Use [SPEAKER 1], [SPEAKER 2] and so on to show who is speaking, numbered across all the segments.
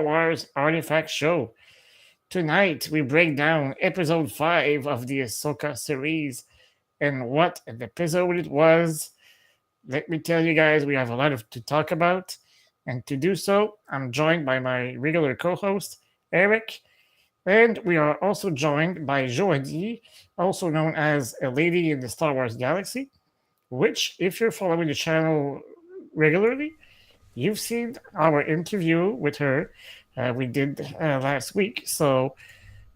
[SPEAKER 1] Wars Artifact Show. Tonight we break down episode 5 of the Ahsoka series, and what an episode it was. Let me tell you guys, we have a lot to talk about, and to do so, I'm joined by my regular co-host, Eric, and we are also joined by Joany, also known as a lady in the Star Wars galaxy, which, if you're following the channel regularly, you've seen our interview with her we did last week. So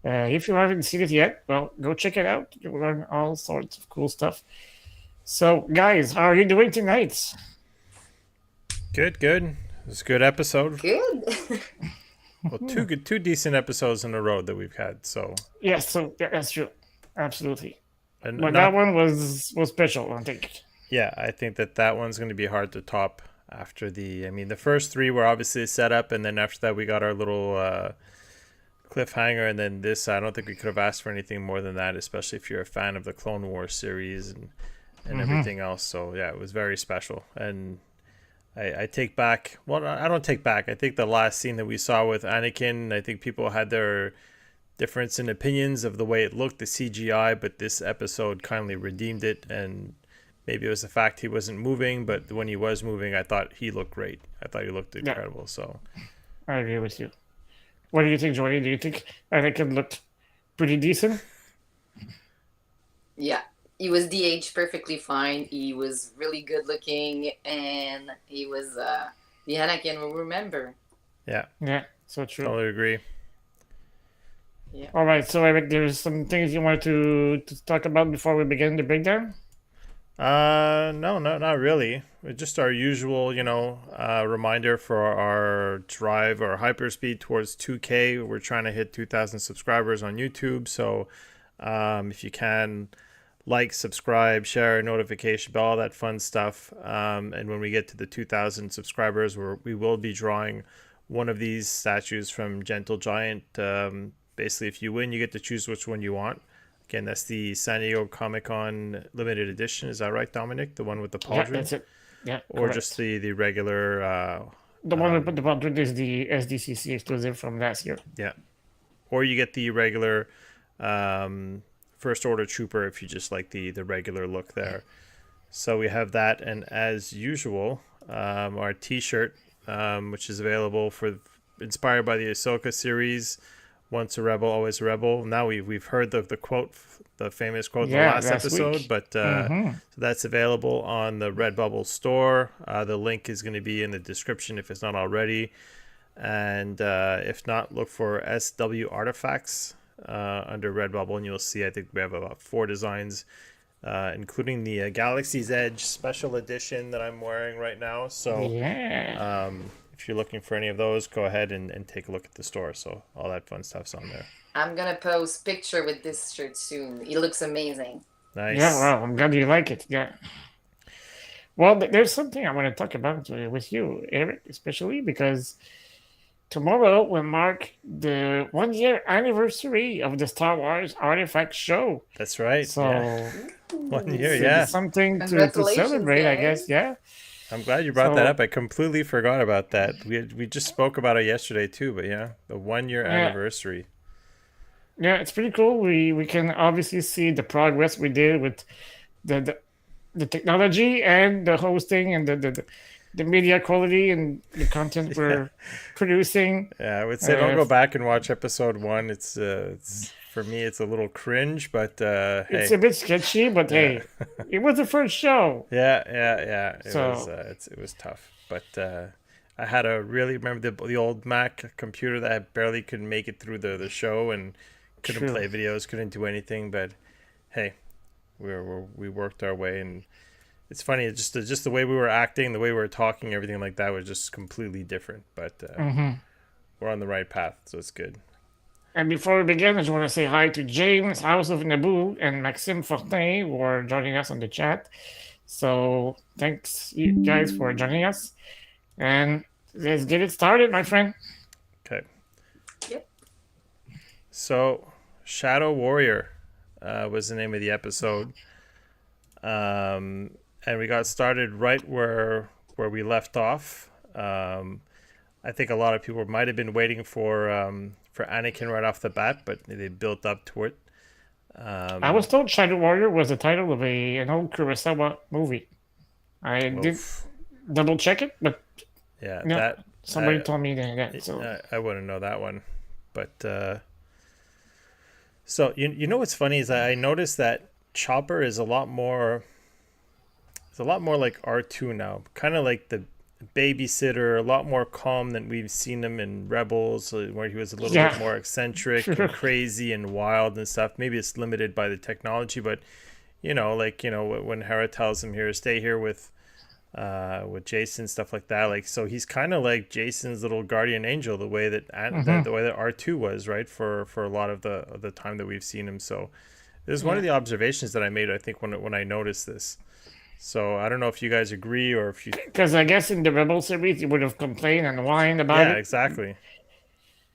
[SPEAKER 1] if you haven't seen it yet, well, go check it out. You'll learn all sorts of cool stuff. So, guys, how are you doing tonight?
[SPEAKER 2] Good. It was a good episode.
[SPEAKER 3] Good.
[SPEAKER 2] Well, two decent episodes in a row that we've had. So
[SPEAKER 1] Yes, so yeah, that's true. Absolutely.
[SPEAKER 2] and
[SPEAKER 1] But that
[SPEAKER 2] not
[SPEAKER 1] one was special, I think.
[SPEAKER 2] yeah, I think that one's going to be hard to top after the. I mean, the first three were obviously set up, and then after that we got our little cliffhanger, and then this. I don't think we could have asked for anything more than that, especially if you're a fan of the Clone Wars series and everything else. So yeah, it was very special. And I take back. Well, I don't take back. I think the last scene that we saw with Anakin, I think people had their difference in opinions of the way it looked, the CGI, but this episode kindly redeemed it. And maybe it was the fact he wasn't moving, but when he was moving, I thought he looked great. I thought he looked
[SPEAKER 1] Yeah,
[SPEAKER 2] incredible. So
[SPEAKER 1] I agree with you. What do you think, Johnny? Do you think Anakin looked pretty decent?
[SPEAKER 3] Yeah, he was de-aged perfectly fine. He was really good looking, and he was the Anakin we'll remember.
[SPEAKER 2] yeah,
[SPEAKER 1] Yeah, so true.
[SPEAKER 2] totally agree.
[SPEAKER 3] Yeah.
[SPEAKER 1] All right, so Eric, there's some things you wanted to talk about before we begin the breakdown?
[SPEAKER 2] No, not really. Just our usual, reminder for our drive or hyperspeed towards 2K. We're trying to hit 2,000 subscribers on YouTube. So, if you can, like, subscribe, share, notification bell, all that fun stuff. And when we get to the 2,000 subscribers, we will be drawing one of these statues from Gentle Giant. Basically, if you win, you get to choose which one you want. Again, that's the San Diego Comic Con limited edition. Is that right, Dominic? The one with the
[SPEAKER 1] Yeah,
[SPEAKER 2] pauldron?
[SPEAKER 1] that's it. Yeah,
[SPEAKER 2] Or just
[SPEAKER 1] correct.
[SPEAKER 2] the regular,
[SPEAKER 1] The one we put the button is the SDCC exclusive from last year.
[SPEAKER 2] yeah. Or you get the regular First Order Trooper if you just like the regular look there. So we have that, and as usual, our T-shirt, which is available inspired by the Ahsoka series. Once a rebel, always a rebel. Now we've heard the quote, the famous quote in the
[SPEAKER 1] Yeah,
[SPEAKER 2] last
[SPEAKER 1] last
[SPEAKER 2] episode,
[SPEAKER 1] week.
[SPEAKER 2] but
[SPEAKER 1] Mm-hmm.
[SPEAKER 2] so that's available on the Redbubble store. The link is going to be in the description if it's not already, and if not, look for SW Artefacts under Redbubble, and you'll see. I think we have about 4 designs, including the Galaxy's Edge special edition that I'm wearing right now. So.
[SPEAKER 1] Yeah.
[SPEAKER 2] If you're looking for any of those, go ahead and take a look at the store. So all that fun stuff's on there.
[SPEAKER 3] I'm gonna post picture with this shirt soon. He looks amazing.
[SPEAKER 1] Yeah,
[SPEAKER 2] Nice.
[SPEAKER 1] well, I'm glad you like it. Yeah. Well, there's something I want to talk about with you, Eric, especially because tomorrow will mark the 1 year anniversary of the Star Wars Artifact show.
[SPEAKER 2] That's right. Yeah.
[SPEAKER 1] So
[SPEAKER 2] 1 year.
[SPEAKER 1] it's
[SPEAKER 2] Yeah.
[SPEAKER 1] something to
[SPEAKER 3] Congratulations,
[SPEAKER 1] celebrate, I
[SPEAKER 3] guys.
[SPEAKER 1] guess. Yeah.
[SPEAKER 2] I'm glad you brought that
[SPEAKER 1] So
[SPEAKER 2] up. I completely forgot about that. We just spoke about it yesterday too. But yeah, the 1 year
[SPEAKER 1] yeah,
[SPEAKER 2] anniversary.
[SPEAKER 1] yeah, it's pretty cool. We can obviously see the progress we did with the the, the technology and the hosting and the media quality and the content
[SPEAKER 2] Yeah.
[SPEAKER 1] we're producing.
[SPEAKER 2] Yeah. I would say don't
[SPEAKER 1] Uh,
[SPEAKER 2] go back and watch episode 1. It's for me, it's a little cringe, but
[SPEAKER 1] it's
[SPEAKER 2] hey.
[SPEAKER 1] a bit sketchy, but
[SPEAKER 2] Yeah.
[SPEAKER 1] hey, it was the first show.
[SPEAKER 2] Yeah.
[SPEAKER 1] So
[SPEAKER 2] It was tough, but I had a really remember the old Mac computer that I barely could make it through the show and couldn't
[SPEAKER 1] true.
[SPEAKER 2] play videos, couldn't do anything. But hey, we worked our way, and it's funny. It's just the way we were acting, the way we were talking, everything like that was just completely different. But
[SPEAKER 1] Hmm.
[SPEAKER 2] we're on the right path, so it's good.
[SPEAKER 1] And before we begin, I just want to say hi to James, House of Naboo, and Maxime Fortin, who are joining us on the chat. So thanks, you guys, for joining us. And let's get it started, my friend.
[SPEAKER 2] Okay,
[SPEAKER 3] Yep.
[SPEAKER 2] so Shadow Warrior was the name of the episode. And we got started right where we left off. I think a lot of people might have been waiting for Anakin right off the bat, but they built up to it.
[SPEAKER 1] I was told Shadow Warrior was the title of an old Kurosawa movie. I did
[SPEAKER 2] Oof.
[SPEAKER 1] double check it, but
[SPEAKER 2] Yeah,
[SPEAKER 1] no,
[SPEAKER 2] that
[SPEAKER 1] somebody told me that. So
[SPEAKER 2] I wouldn't know that one, but so you know what's funny is I noticed that Chopper is a lot more. It's a lot more like R2 now, kind of like the babysitter, a lot more calm than we've seen him in Rebels, where he was a little bit
[SPEAKER 1] yeah,
[SPEAKER 2] more eccentric and crazy and wild and stuff. Maybe it's limited by the technology, but like when Hera tells him here, stay here with Jason, stuff like that. Like, so he's kind of like Jason's little guardian angel, the way that the way that R2 was, right, for a lot of the time that we've seen him. So this is one of the observations that I made, I think, when I noticed this. So I don't know if you guys agree or if you.
[SPEAKER 1] because I guess in the Rebel series you would have complained and whined about
[SPEAKER 2] Yeah,
[SPEAKER 1] it.
[SPEAKER 2] exactly.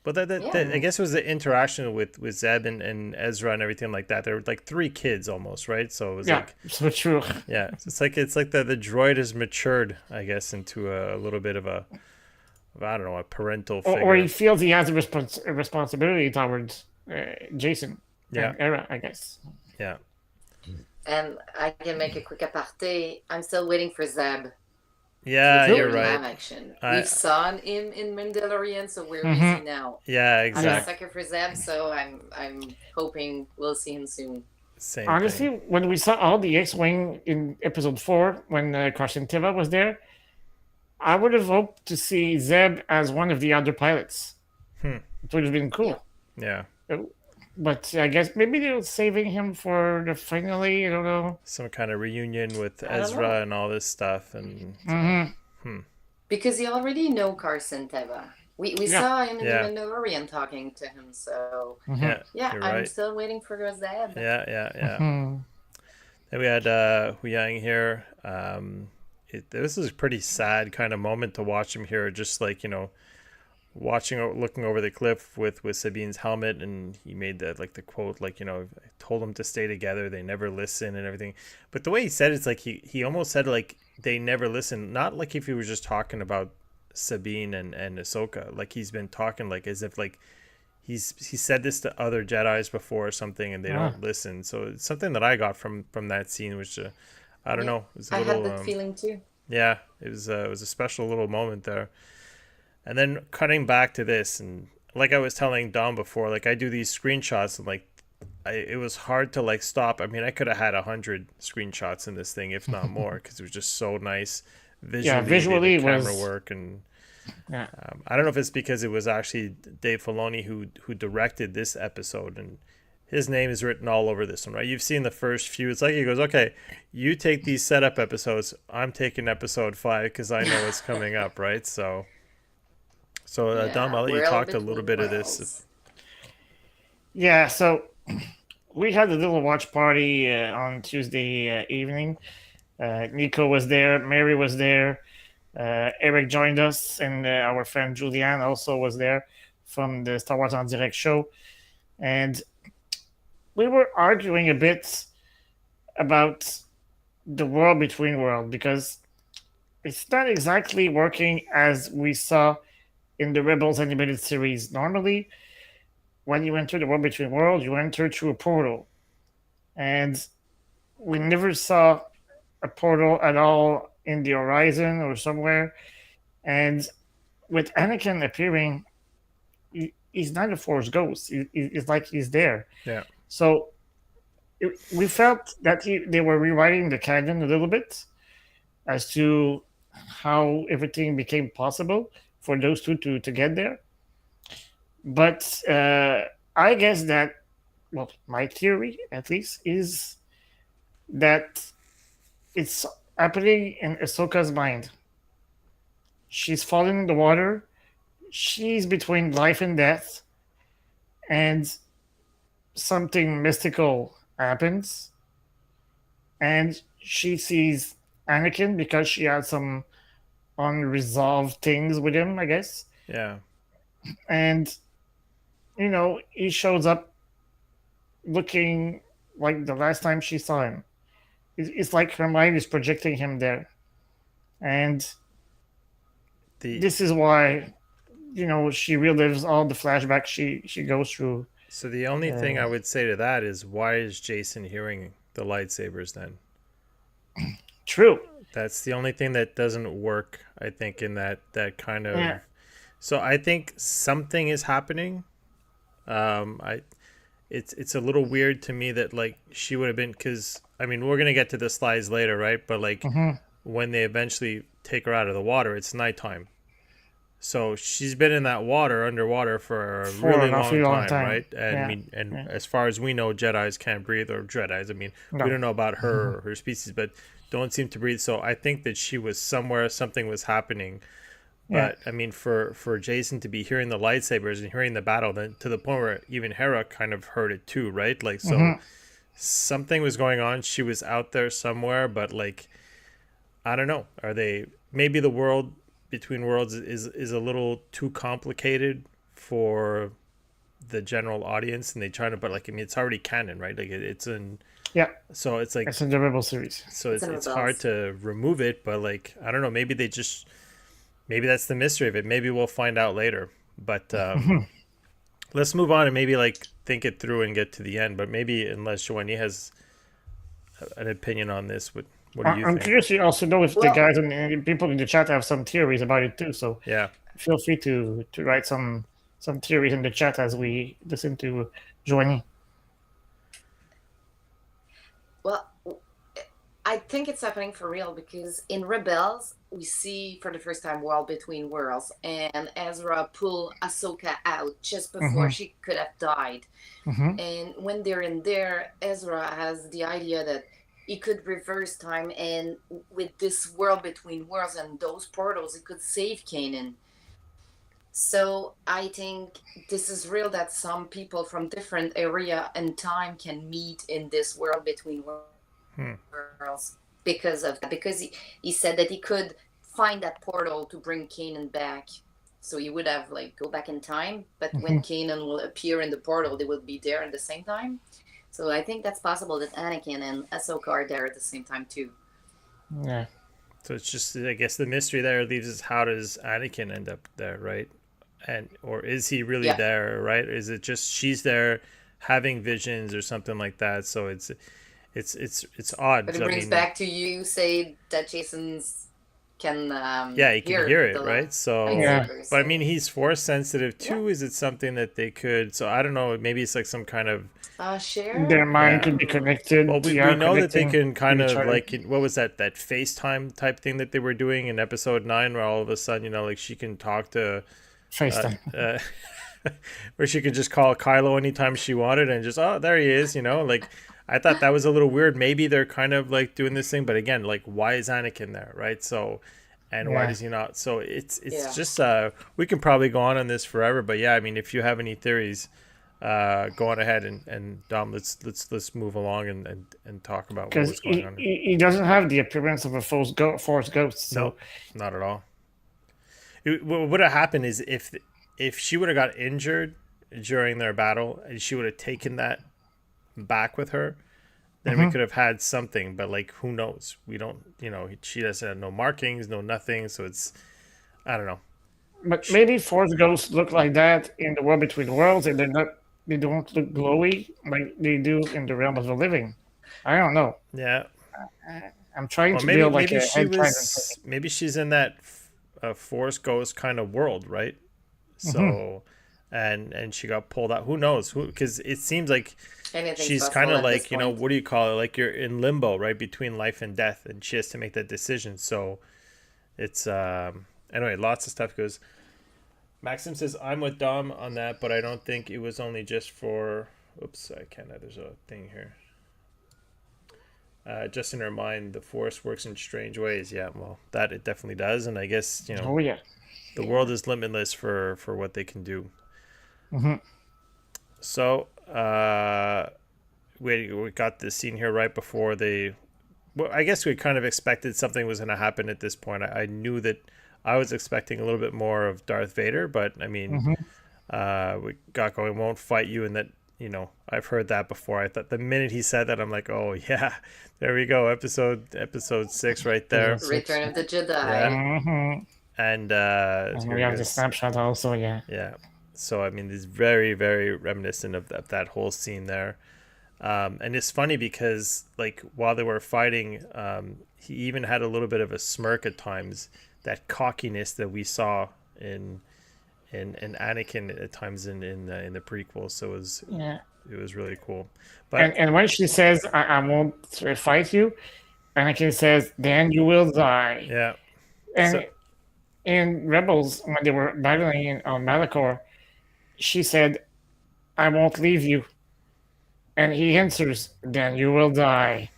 [SPEAKER 2] But that I guess it was the interaction with Zeb and Ezra and everything like that. There were like three kids almost, right? So it was
[SPEAKER 1] Yeah,
[SPEAKER 2] like,
[SPEAKER 1] so true.
[SPEAKER 2] yeah, it's like the droid has matured, I guess, into a little bit of I don't know, a parental figure.
[SPEAKER 1] Or he feels he has a responsibility towards Jason
[SPEAKER 2] Yeah.
[SPEAKER 1] and Era, I guess.
[SPEAKER 2] Yeah.
[SPEAKER 3] And I can make a quick aparté. I'm still waiting for Zeb.
[SPEAKER 2] Yeah,
[SPEAKER 3] to
[SPEAKER 2] you're
[SPEAKER 3] appear in
[SPEAKER 2] right.
[SPEAKER 3] live action. We've seen him in Mandalorian, so where is he now?
[SPEAKER 2] Yeah,
[SPEAKER 3] I'm a
[SPEAKER 2] exactly.
[SPEAKER 3] sucker for Zeb, so I'm hoping we'll see him soon.
[SPEAKER 2] Same
[SPEAKER 1] Honestly,
[SPEAKER 2] thing.
[SPEAKER 1] when we saw all the X-wing in Episode 4, when Carson Teva was there, I would have hoped to see Zeb as one of the other pilots. It would have been cool.
[SPEAKER 2] Yeah.
[SPEAKER 1] But I guess maybe they're saving him for the finale. I don't know.
[SPEAKER 2] Some kind of reunion with
[SPEAKER 3] I don't know.
[SPEAKER 2] Ezra and all this stuff, and
[SPEAKER 3] Because you already know Carson Teva. We
[SPEAKER 1] Yeah.
[SPEAKER 3] saw him in
[SPEAKER 2] Yeah.
[SPEAKER 3] the Mandalorian talking to him, so
[SPEAKER 2] yeah,
[SPEAKER 3] yeah,
[SPEAKER 2] you're
[SPEAKER 3] I'm
[SPEAKER 2] right.
[SPEAKER 3] still waiting for Zeb.
[SPEAKER 2] Yeah.
[SPEAKER 1] Hmm.
[SPEAKER 2] Then we had Huyang here. This is a pretty sad kind of moment to watch him here, just like looking over the cliff with Sabine's helmet, and he made the quote, like, I told them to stay together, they never listen and everything. But the way he said it's like he almost said like they never listen, not like if he was just talking about Sabine and Ahsoka, like he's been talking like as if like he said this to other Jedis before or something, and they don't listen. So it's something that I got from that scene, which I don't know, it was a
[SPEAKER 3] I
[SPEAKER 2] little
[SPEAKER 3] had that feeling too.
[SPEAKER 2] yeah, it was a special little moment there. And then cutting back to this, and like I was telling Dom before, like I do these screenshots, and like it was hard to like stop. I mean, I could have had 100 screenshots in this thing, if not more, because it was just so nice visually.
[SPEAKER 1] Visually
[SPEAKER 2] the camera
[SPEAKER 1] was-
[SPEAKER 2] work, and
[SPEAKER 1] Yeah.
[SPEAKER 2] I don't know if it's because it was actually Dave Filoni who directed this episode, and his name is written all over this one, right? You've seen the first few. It's like he goes, okay, you take these setup episodes, I'm taking episode 5 because I know what's coming up, right? So Dom, I'll let you talk a little bit of this.
[SPEAKER 1] Yeah, so we had a little watch party on Tuesday evening. Nico was there, Mary was there, Eric joined us, and our friend Julianne also was there from the Star Wars on Direct show. And we were arguing a bit about the world between worlds, because it's not exactly working as we saw in the Rebels animated series. Normally, when you enter the world between worlds, you enter through a portal. And we never saw a portal at all in the horizon or somewhere. And with Anakin appearing, he's not a Force ghost. It's like he's there.
[SPEAKER 2] Yeah.
[SPEAKER 1] So we felt that they were rewriting the canon a little bit as to how everything became possible for those two to get there. But I guess that, well, my theory at least is that it's happening in Ahsoka's mind. She's fallen in the water. She's between life and death. And something mystical happens. And she sees Anakin because she had some unresolved things with him, I guess.
[SPEAKER 2] Yeah.
[SPEAKER 1] And, he shows up looking like the last time she saw him. It's like her mind is projecting him there. And this is why she relives all the flashbacks she goes through.
[SPEAKER 2] So the only thing I would say to that is, why is Jason hearing the lightsabers then?
[SPEAKER 1] True.
[SPEAKER 2] That's the only thing that doesn't work, I think, in that kind of.
[SPEAKER 1] Yeah.
[SPEAKER 2] So I think something is happening. I it's a little weird to me that like she would have been, because I mean we're gonna get to the slides later, right? But like when they eventually take her out of the water, it's nighttime. So she's been in that water, underwater, for a
[SPEAKER 1] For
[SPEAKER 2] really
[SPEAKER 1] an awfully
[SPEAKER 2] long
[SPEAKER 1] long
[SPEAKER 2] time,
[SPEAKER 1] time.
[SPEAKER 2] right? And I
[SPEAKER 1] Yeah.
[SPEAKER 2] mean, and
[SPEAKER 1] Yeah.
[SPEAKER 2] as far as we know, Jedi's can't breathe, or Jedi's. I mean, we
[SPEAKER 1] No.
[SPEAKER 2] don't know about her or her species, but don't seem to breathe. So I think that she was somewhere, something was happening.
[SPEAKER 1] Yeah.
[SPEAKER 2] But I mean, for Jason to be hearing the lightsabers and hearing the battle, then to the point where even Hera kind of heard it too, right? Like, so something was going on. She was out there somewhere, but like, I don't know. Are they, maybe the world between worlds is a little too complicated for the general audience, and they try to, but like, I mean, it's already canon, right? Like it's in,
[SPEAKER 1] Yeah.
[SPEAKER 2] so it's like,
[SPEAKER 1] It's a Rebel series.
[SPEAKER 2] so
[SPEAKER 3] It's in
[SPEAKER 2] it's
[SPEAKER 3] Rebels.
[SPEAKER 2] hard to remove it, but like, I don't know, maybe they just, maybe that's the mystery of it. Maybe we'll find out later. But let's move on and maybe like think it through and get to the end. But maybe, unless Joany has an opinion on this, what do you
[SPEAKER 1] I'm
[SPEAKER 2] think?
[SPEAKER 1] curious to also know if the
[SPEAKER 3] Well-
[SPEAKER 1] guys and people in the chat have some theories about it too. So
[SPEAKER 2] Yeah.
[SPEAKER 1] feel free to write some theories in the chat as we listen to Joany.
[SPEAKER 3] Well, I think it's happening for real, because in Rebels, we see for the first time World Between Worlds, and Ezra pull Ahsoka out just before she could have died. And when they're in there, Ezra has the idea that he could reverse time, and with this World Between Worlds and those portals, he could save Kanan. So I think this is real, that some people from different area and time can meet in this World Between Worlds because of that. Because he said that he could find that portal to bring Kanan back. So he would have like go back in time, but when Kanan will appear in the portal, they will be there at the same time. So I think that's possible that Anakin and Ahsoka are there at the same time too.
[SPEAKER 1] Yeah.
[SPEAKER 2] So it's just, I guess the mystery there leaves is, how does Anakin end up there, right? And or is he really there, right? Is it just she's there having visions or something like that? So it's odd.
[SPEAKER 3] But it brings back to you say that Jason's can
[SPEAKER 2] he can hear it,
[SPEAKER 3] the
[SPEAKER 2] right? So
[SPEAKER 3] lightsabers.
[SPEAKER 2] but I mean, he's force sensitive too. Is it something that they could, so I don't know, maybe it's like some kind of
[SPEAKER 3] share
[SPEAKER 1] Their mind
[SPEAKER 2] Yeah.
[SPEAKER 1] could be connected.
[SPEAKER 2] well, we
[SPEAKER 1] they are
[SPEAKER 2] know that they
[SPEAKER 1] connecting
[SPEAKER 2] can kind
[SPEAKER 1] to each
[SPEAKER 2] of
[SPEAKER 1] other.
[SPEAKER 2] like, what was that FaceTime type thing that they were doing in episode 9, where all of a sudden, like she can talk to
[SPEAKER 1] FaceTime.
[SPEAKER 2] where she could just call Kylo anytime she wanted and just, oh, there he is, like I thought that was a little weird. Maybe they're kind of like doing this thing, but again, like, why is Anakin there, right? So, and why does he not? So it's just we can probably go on this forever, but yeah, I mean, if you have any theories, go on ahead, and Dom, let's move along and talk about what was
[SPEAKER 1] Because
[SPEAKER 2] going on.
[SPEAKER 1] he doesn't have the appearance of a force ghost. So
[SPEAKER 2] No, not at all. What would have happened is, if she would have got injured during their battle and she would have taken that back with her, then we could have had something. But like, who knows? We don't. She doesn't have no markings, no nothing. So it's, I don't know.
[SPEAKER 1] But maybe force ghosts look like that in the World Between Worlds, and they don't look glowy like they do in the realm of the living. I don't know.
[SPEAKER 2] Yeah.
[SPEAKER 1] I'm trying
[SPEAKER 2] Well,
[SPEAKER 1] to
[SPEAKER 2] maybe
[SPEAKER 1] build like
[SPEAKER 2] maybe
[SPEAKER 1] a
[SPEAKER 2] she
[SPEAKER 1] head
[SPEAKER 2] was, maybe she's in that force ghost kind of world, right? So, and she got pulled out. Who knows? Because it seems like
[SPEAKER 3] Anything's
[SPEAKER 2] she's
[SPEAKER 3] possible
[SPEAKER 2] kind of
[SPEAKER 3] at
[SPEAKER 2] like,
[SPEAKER 3] this point.
[SPEAKER 2] what do you call it? Like, you're in limbo, right, between life and death, and she has to make that decision. So it's anyway, lots of stuff goes. Maxim says, I'm with Dom on that, but I don't think it was only just for, oops, I can't, there's a thing here. Just in her mind, the force works in strange ways. Yeah, well, that it definitely does, and I guess
[SPEAKER 1] Oh yeah.
[SPEAKER 2] the world is limitless for what they can do. So we got this scene here right before they. Well, I guess we kind of expected something was going to happen at this point. I knew that I was expecting a little bit more of Darth Vader, but I mean, we got going. Won't fight you, and that. I've heard that before. I thought the minute he said that, I'm like, oh yeah, there we go, episode 6 right there.
[SPEAKER 3] Return of the Jedi.
[SPEAKER 2] Yeah. And
[SPEAKER 1] And
[SPEAKER 2] here
[SPEAKER 1] we
[SPEAKER 2] he
[SPEAKER 1] have the
[SPEAKER 2] goes.
[SPEAKER 1] snapshot also, yeah.
[SPEAKER 2] Yeah. So I mean, it's very, very reminiscent of that whole scene there. And it's funny because like while they were fighting, he even had a little bit of a smirk at times. That cockiness that we saw in in Anakin at times in the prequel. So
[SPEAKER 1] Yeah.
[SPEAKER 2] it was really cool. But
[SPEAKER 1] And when she says, I won't fight you, Anakin says, then you will die.
[SPEAKER 2] yeah, so
[SPEAKER 1] And in Rebels, when they were battling on Malachor, she said, I won't leave you. And he answers, then you will die.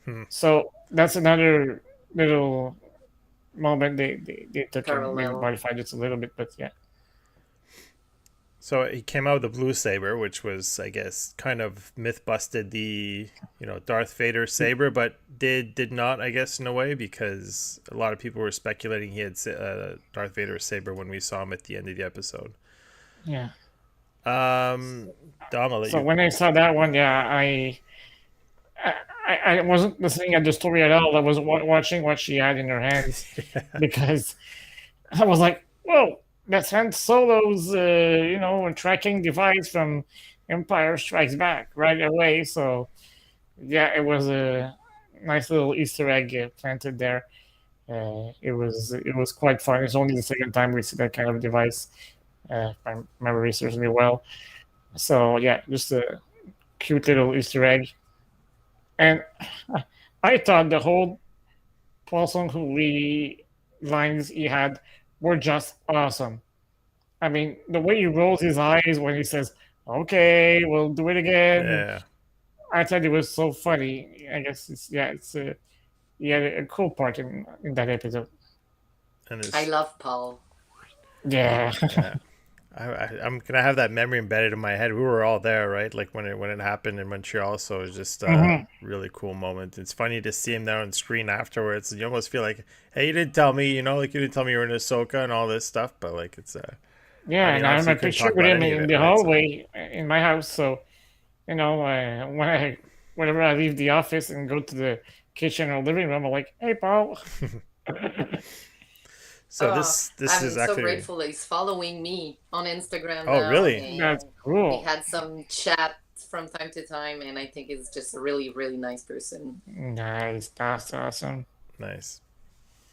[SPEAKER 2] hmm.
[SPEAKER 1] So that's another little moment they took and maybe
[SPEAKER 3] Parallel.
[SPEAKER 1] modified it a little bit, but yeah.
[SPEAKER 2] So he came out with the blue saber, which was, I guess, kind of myth busted the Darth Vader saber, but did not, I guess, in a way, because a lot of people were speculating he had Darth Vader's saber when we saw him at the end of the episode.
[SPEAKER 1] Yeah.
[SPEAKER 2] Dom, I'll let
[SPEAKER 1] So
[SPEAKER 2] you.
[SPEAKER 1] when I saw that one, yeah, I wasn't listening at the story at all. I was watching what she had in her hands because I was like, whoa, that's Han Solo's, tracking device from Empire Strikes Back right away. So, yeah, it was a nice little Easter egg planted there. It was quite fun. It's only the second time we see that kind of device, if my memory serves me well. So, yeah, just a cute little Easter egg. And I thought the whole Poisson Hui lines he had were just awesome. I mean, the way he rolls his eyes when he says, "Okay, we'll do it again."
[SPEAKER 2] Yeah,
[SPEAKER 1] I thought it was so funny. I guess it's he had a cool part in that episode.
[SPEAKER 2] and
[SPEAKER 3] I
[SPEAKER 2] it's
[SPEAKER 3] love Paul.
[SPEAKER 1] Yeah,
[SPEAKER 2] yeah. I'm gonna have that memory embedded in my head. We were all there, right? Like when it happened in Montreal. So it was just a
[SPEAKER 1] hmm
[SPEAKER 2] really cool moment. It's funny to see him there on screen afterwards. You almost feel like, hey, you didn't tell me, like you didn't tell me you were in Ahsoka and all this stuff. But like it's I
[SPEAKER 1] yeah.
[SPEAKER 2] mean,
[SPEAKER 1] And I have
[SPEAKER 2] obviously
[SPEAKER 1] my
[SPEAKER 2] you couldn't
[SPEAKER 1] picture
[SPEAKER 2] talk
[SPEAKER 1] with
[SPEAKER 2] about
[SPEAKER 1] him
[SPEAKER 2] any of
[SPEAKER 1] in
[SPEAKER 2] it,
[SPEAKER 1] the
[SPEAKER 2] right? So
[SPEAKER 1] hallway in my house. So whenever I leave the office and go to the kitchen or living room, I'm like, "Hey, Paul."
[SPEAKER 2] so
[SPEAKER 3] Oh,
[SPEAKER 2] this is
[SPEAKER 3] I'm so
[SPEAKER 2] actually.
[SPEAKER 3] grateful he's following me on Instagram
[SPEAKER 2] Oh,
[SPEAKER 3] now,
[SPEAKER 2] really?
[SPEAKER 1] That's
[SPEAKER 3] and we
[SPEAKER 1] cool.
[SPEAKER 3] had some chat from time to time, and I think he's just a really, really nice person.
[SPEAKER 1] Nice. That's awesome.
[SPEAKER 2] Nice.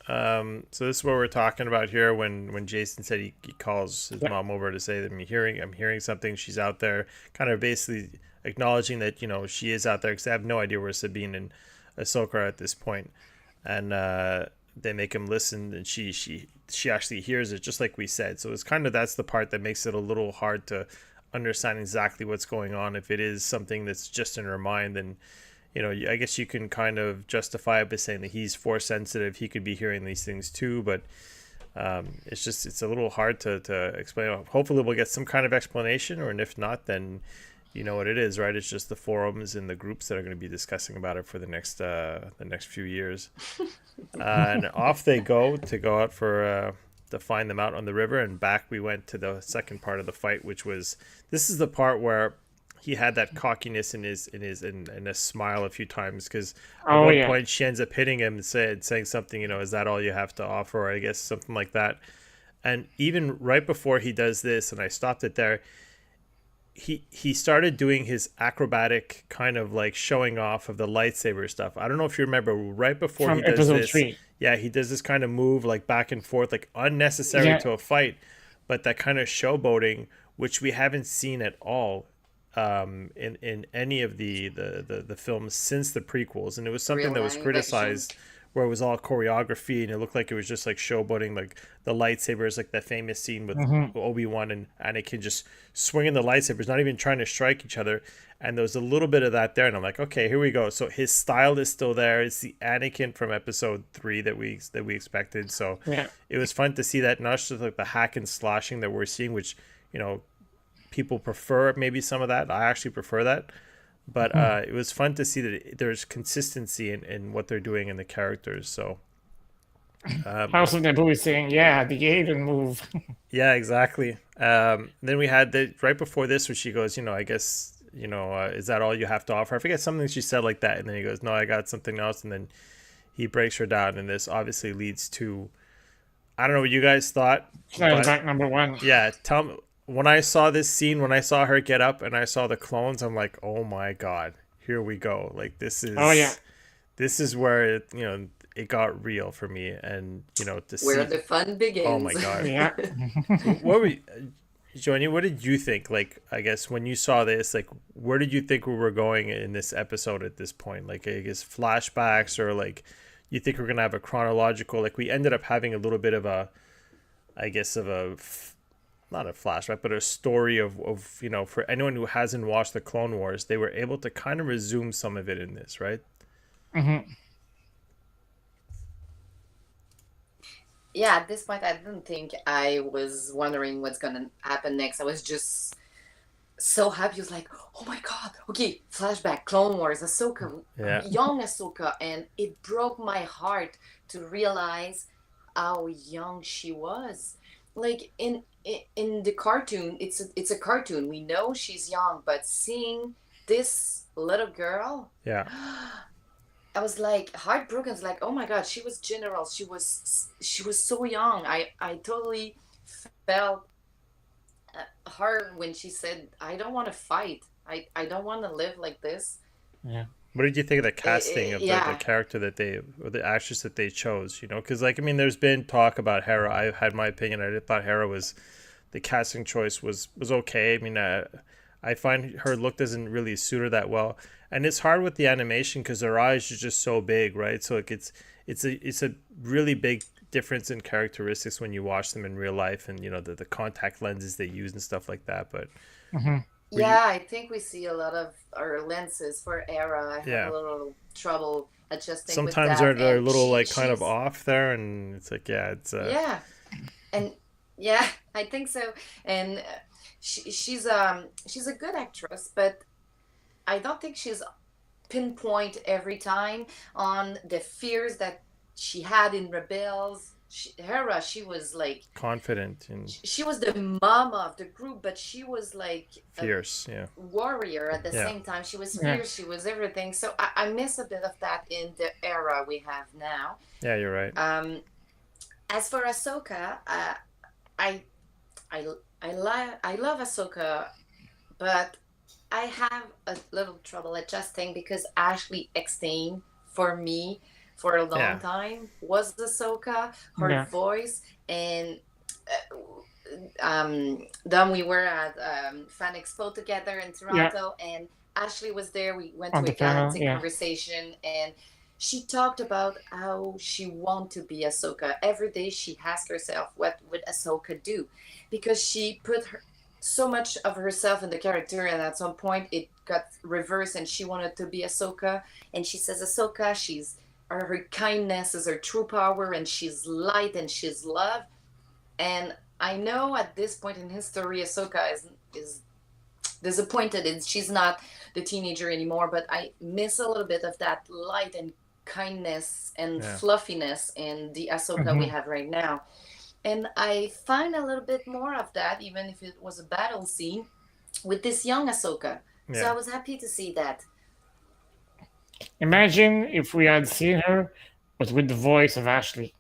[SPEAKER 2] So this is what we're talking about here. When Jason said he calls his
[SPEAKER 1] Yeah.
[SPEAKER 2] mom over to say that I'm hearing something. She's out there, kind of basically acknowledging that she is out there because they have no idea where Sabine and Ahsoka are at this point, and they make him listen, and she actually hears it just like we said. So it's kind of that's the part that makes it a little hard to understand exactly what's going on. If it is something that's just in her mind, then I guess you can kind of justify it by saying that he's force sensitive. He could be hearing these things too, but it's a little hard to explain. Hopefully, we'll get some kind of explanation, or and if not, then you know what it is, right? It's just the forums and the groups that are going to be discussing about it for the next few years. And off they go out for to find them out on the river, and back we went to the second part of the fight, which was this is the part where he had that cockiness in a smile a few times because at
[SPEAKER 1] Oh
[SPEAKER 2] one
[SPEAKER 1] yeah.
[SPEAKER 2] point she ends up hitting him and saying something, is that all you have to offer, or I guess something like that. And even right before he does this, and I stopped it there, he started doing his acrobatic kind of like showing off of the lightsaber stuff. I don't know if you remember right before he
[SPEAKER 1] From
[SPEAKER 2] does
[SPEAKER 1] episode
[SPEAKER 2] this.
[SPEAKER 1] 3.
[SPEAKER 2] Yeah, he does this kind of move like back and forth, like unnecessary
[SPEAKER 1] Yeah.
[SPEAKER 2] to a fight, but that kind of showboating, which we haven't seen at all in any of the films since the prequels, and it was something
[SPEAKER 3] Real
[SPEAKER 2] that was
[SPEAKER 3] live action.
[SPEAKER 2] criticized where it was all choreography and it looked like it was just like showboating, like the lightsabers, like that famous scene with
[SPEAKER 1] hmm
[SPEAKER 2] Obi-Wan and Anakin just swinging the lightsabers, not even trying to strike each other. And there was a little bit of that there, and I'm like, okay, here we go. So his style is still there. It's the Anakin from episode 3 that we expected. So
[SPEAKER 1] Yeah.
[SPEAKER 2] it was fun to see that, not just like the hack and slashing that we're seeing, which people prefer maybe some of that. I actually prefer that. But it was fun to see that there's consistency in what they're doing in the characters. So
[SPEAKER 1] House of Naboo is saying, yeah, the Aiden move.
[SPEAKER 2] yeah, exactly. Then we had the right before this, where she goes, I guess, is that all you have to offer? I forget something she said like that, and then he goes, no, I got something else, and then he breaks her down, and this obviously leads to I don't know what you guys thought, but
[SPEAKER 1] Flashback number one.
[SPEAKER 2] yeah, tell me, when I saw this scene, when I saw her get up and I saw the clones, I'm like, oh my god, here we go. Like
[SPEAKER 1] Oh yeah.
[SPEAKER 2] this is where it got real for me, and to
[SPEAKER 3] Where
[SPEAKER 2] see.
[SPEAKER 3] the fun
[SPEAKER 2] Oh
[SPEAKER 3] begins.
[SPEAKER 2] my god.
[SPEAKER 1] Yeah.
[SPEAKER 2] So what were Joany, what did you think? Like, I guess when you saw this, like, where did you think we were going in this episode at this point? Like, I guess flashbacks, or like, you think we're gonna have a chronological? Like, we ended up having a little bit of a, I guess, not a flashback, but a story of for anyone who hasn't watched the Clone Wars, they were able to kind of resume some of it in this, right?
[SPEAKER 1] Mm-hmm.
[SPEAKER 3] Yeah, at this point, I didn't think I was wondering what's gonna happen next. I was just so happy. I was like, oh my god, okay, flashback, Clone Wars, Ahsoka,
[SPEAKER 2] Yeah.
[SPEAKER 3] young Ahsoka, and it broke my heart to realize how young she was. Like in the cartoon, it's a cartoon. We know she's young, but seeing this little girl,
[SPEAKER 2] Yeah.
[SPEAKER 3] I was like heartbroken. I was like, oh my god, she was general. She was so young. I totally felt her when she said, I don't want to fight. I don't want to live like this.
[SPEAKER 1] Yeah.
[SPEAKER 2] What did you think of the casting of the
[SPEAKER 3] Yeah.
[SPEAKER 2] character that they, or the actress that they chose? Because like, I mean, there's been talk about Hera. I had my opinion. I thought Hera was, the casting choice was okay. I mean, I find her look doesn't really suit her that well, and it's hard with the animation because her eyes are just so big, right? So like it's a really big difference in characteristics when you watch them in real life, and the contact lenses they use and stuff like that. But
[SPEAKER 1] Mm-hmm.
[SPEAKER 2] were you,
[SPEAKER 3] Yeah, I think we see a lot of our lenses for Era. I have
[SPEAKER 2] yeah,
[SPEAKER 3] a little trouble adjusting with
[SPEAKER 2] sometimes
[SPEAKER 3] that.
[SPEAKER 2] they're a
[SPEAKER 3] And
[SPEAKER 2] little like kind of
[SPEAKER 3] she's
[SPEAKER 2] off there, and it's like, yeah, it's
[SPEAKER 3] yeah, and yeah, I think so. And she's a good actress, but I don't think she's pinpoint every time on the fears that she had in Rebels. Hera, she was like
[SPEAKER 2] confident and
[SPEAKER 3] she was the mama of the group, but she was like a
[SPEAKER 2] fierce. Yeah,
[SPEAKER 3] warrior at the
[SPEAKER 2] yeah,
[SPEAKER 3] same time. She was
[SPEAKER 1] Yeah.
[SPEAKER 3] fierce, she was everything. So I miss a bit of that in the era we have now.
[SPEAKER 2] yeah. You're right.
[SPEAKER 3] As for Ahsoka, I I I love Ahsoka, but I have a little trouble adjusting because Ashley Eckstein, for me, for a long
[SPEAKER 2] Yeah,
[SPEAKER 3] time, was Ahsoka, her
[SPEAKER 1] Yeah.
[SPEAKER 3] voice, and then we were at Fan Expo together in
[SPEAKER 1] Yeah.
[SPEAKER 3] Toronto, and Ashley was there. We went
[SPEAKER 1] On
[SPEAKER 3] to
[SPEAKER 1] the
[SPEAKER 3] a
[SPEAKER 1] panel.
[SPEAKER 3] galactic
[SPEAKER 1] Yeah.
[SPEAKER 3] conversation, and she talked about how she wanted to be Ahsoka. Every day she asked herself, what would Ahsoka do? Because she put so much of herself in the character, and at some point it got reversed, and she wanted to be Ahsoka. And she says Ahsoka, her kindness is her true power, and she's light and she's love. And I know at this point in history, Ahsoka is disappointed, and she's not the teenager anymore. But I miss a little bit of that light and kindness and
[SPEAKER 2] yeah,
[SPEAKER 3] fluffiness in the Ahsoka we
[SPEAKER 1] Mm-hmm.
[SPEAKER 3] have right now. And I find a little bit more of that, even if it was a battle scene with this young Ahsoka. So I
[SPEAKER 2] yeah,
[SPEAKER 3] was happy to see that.
[SPEAKER 1] Imagine if we had seen her, but with the voice of Ashley.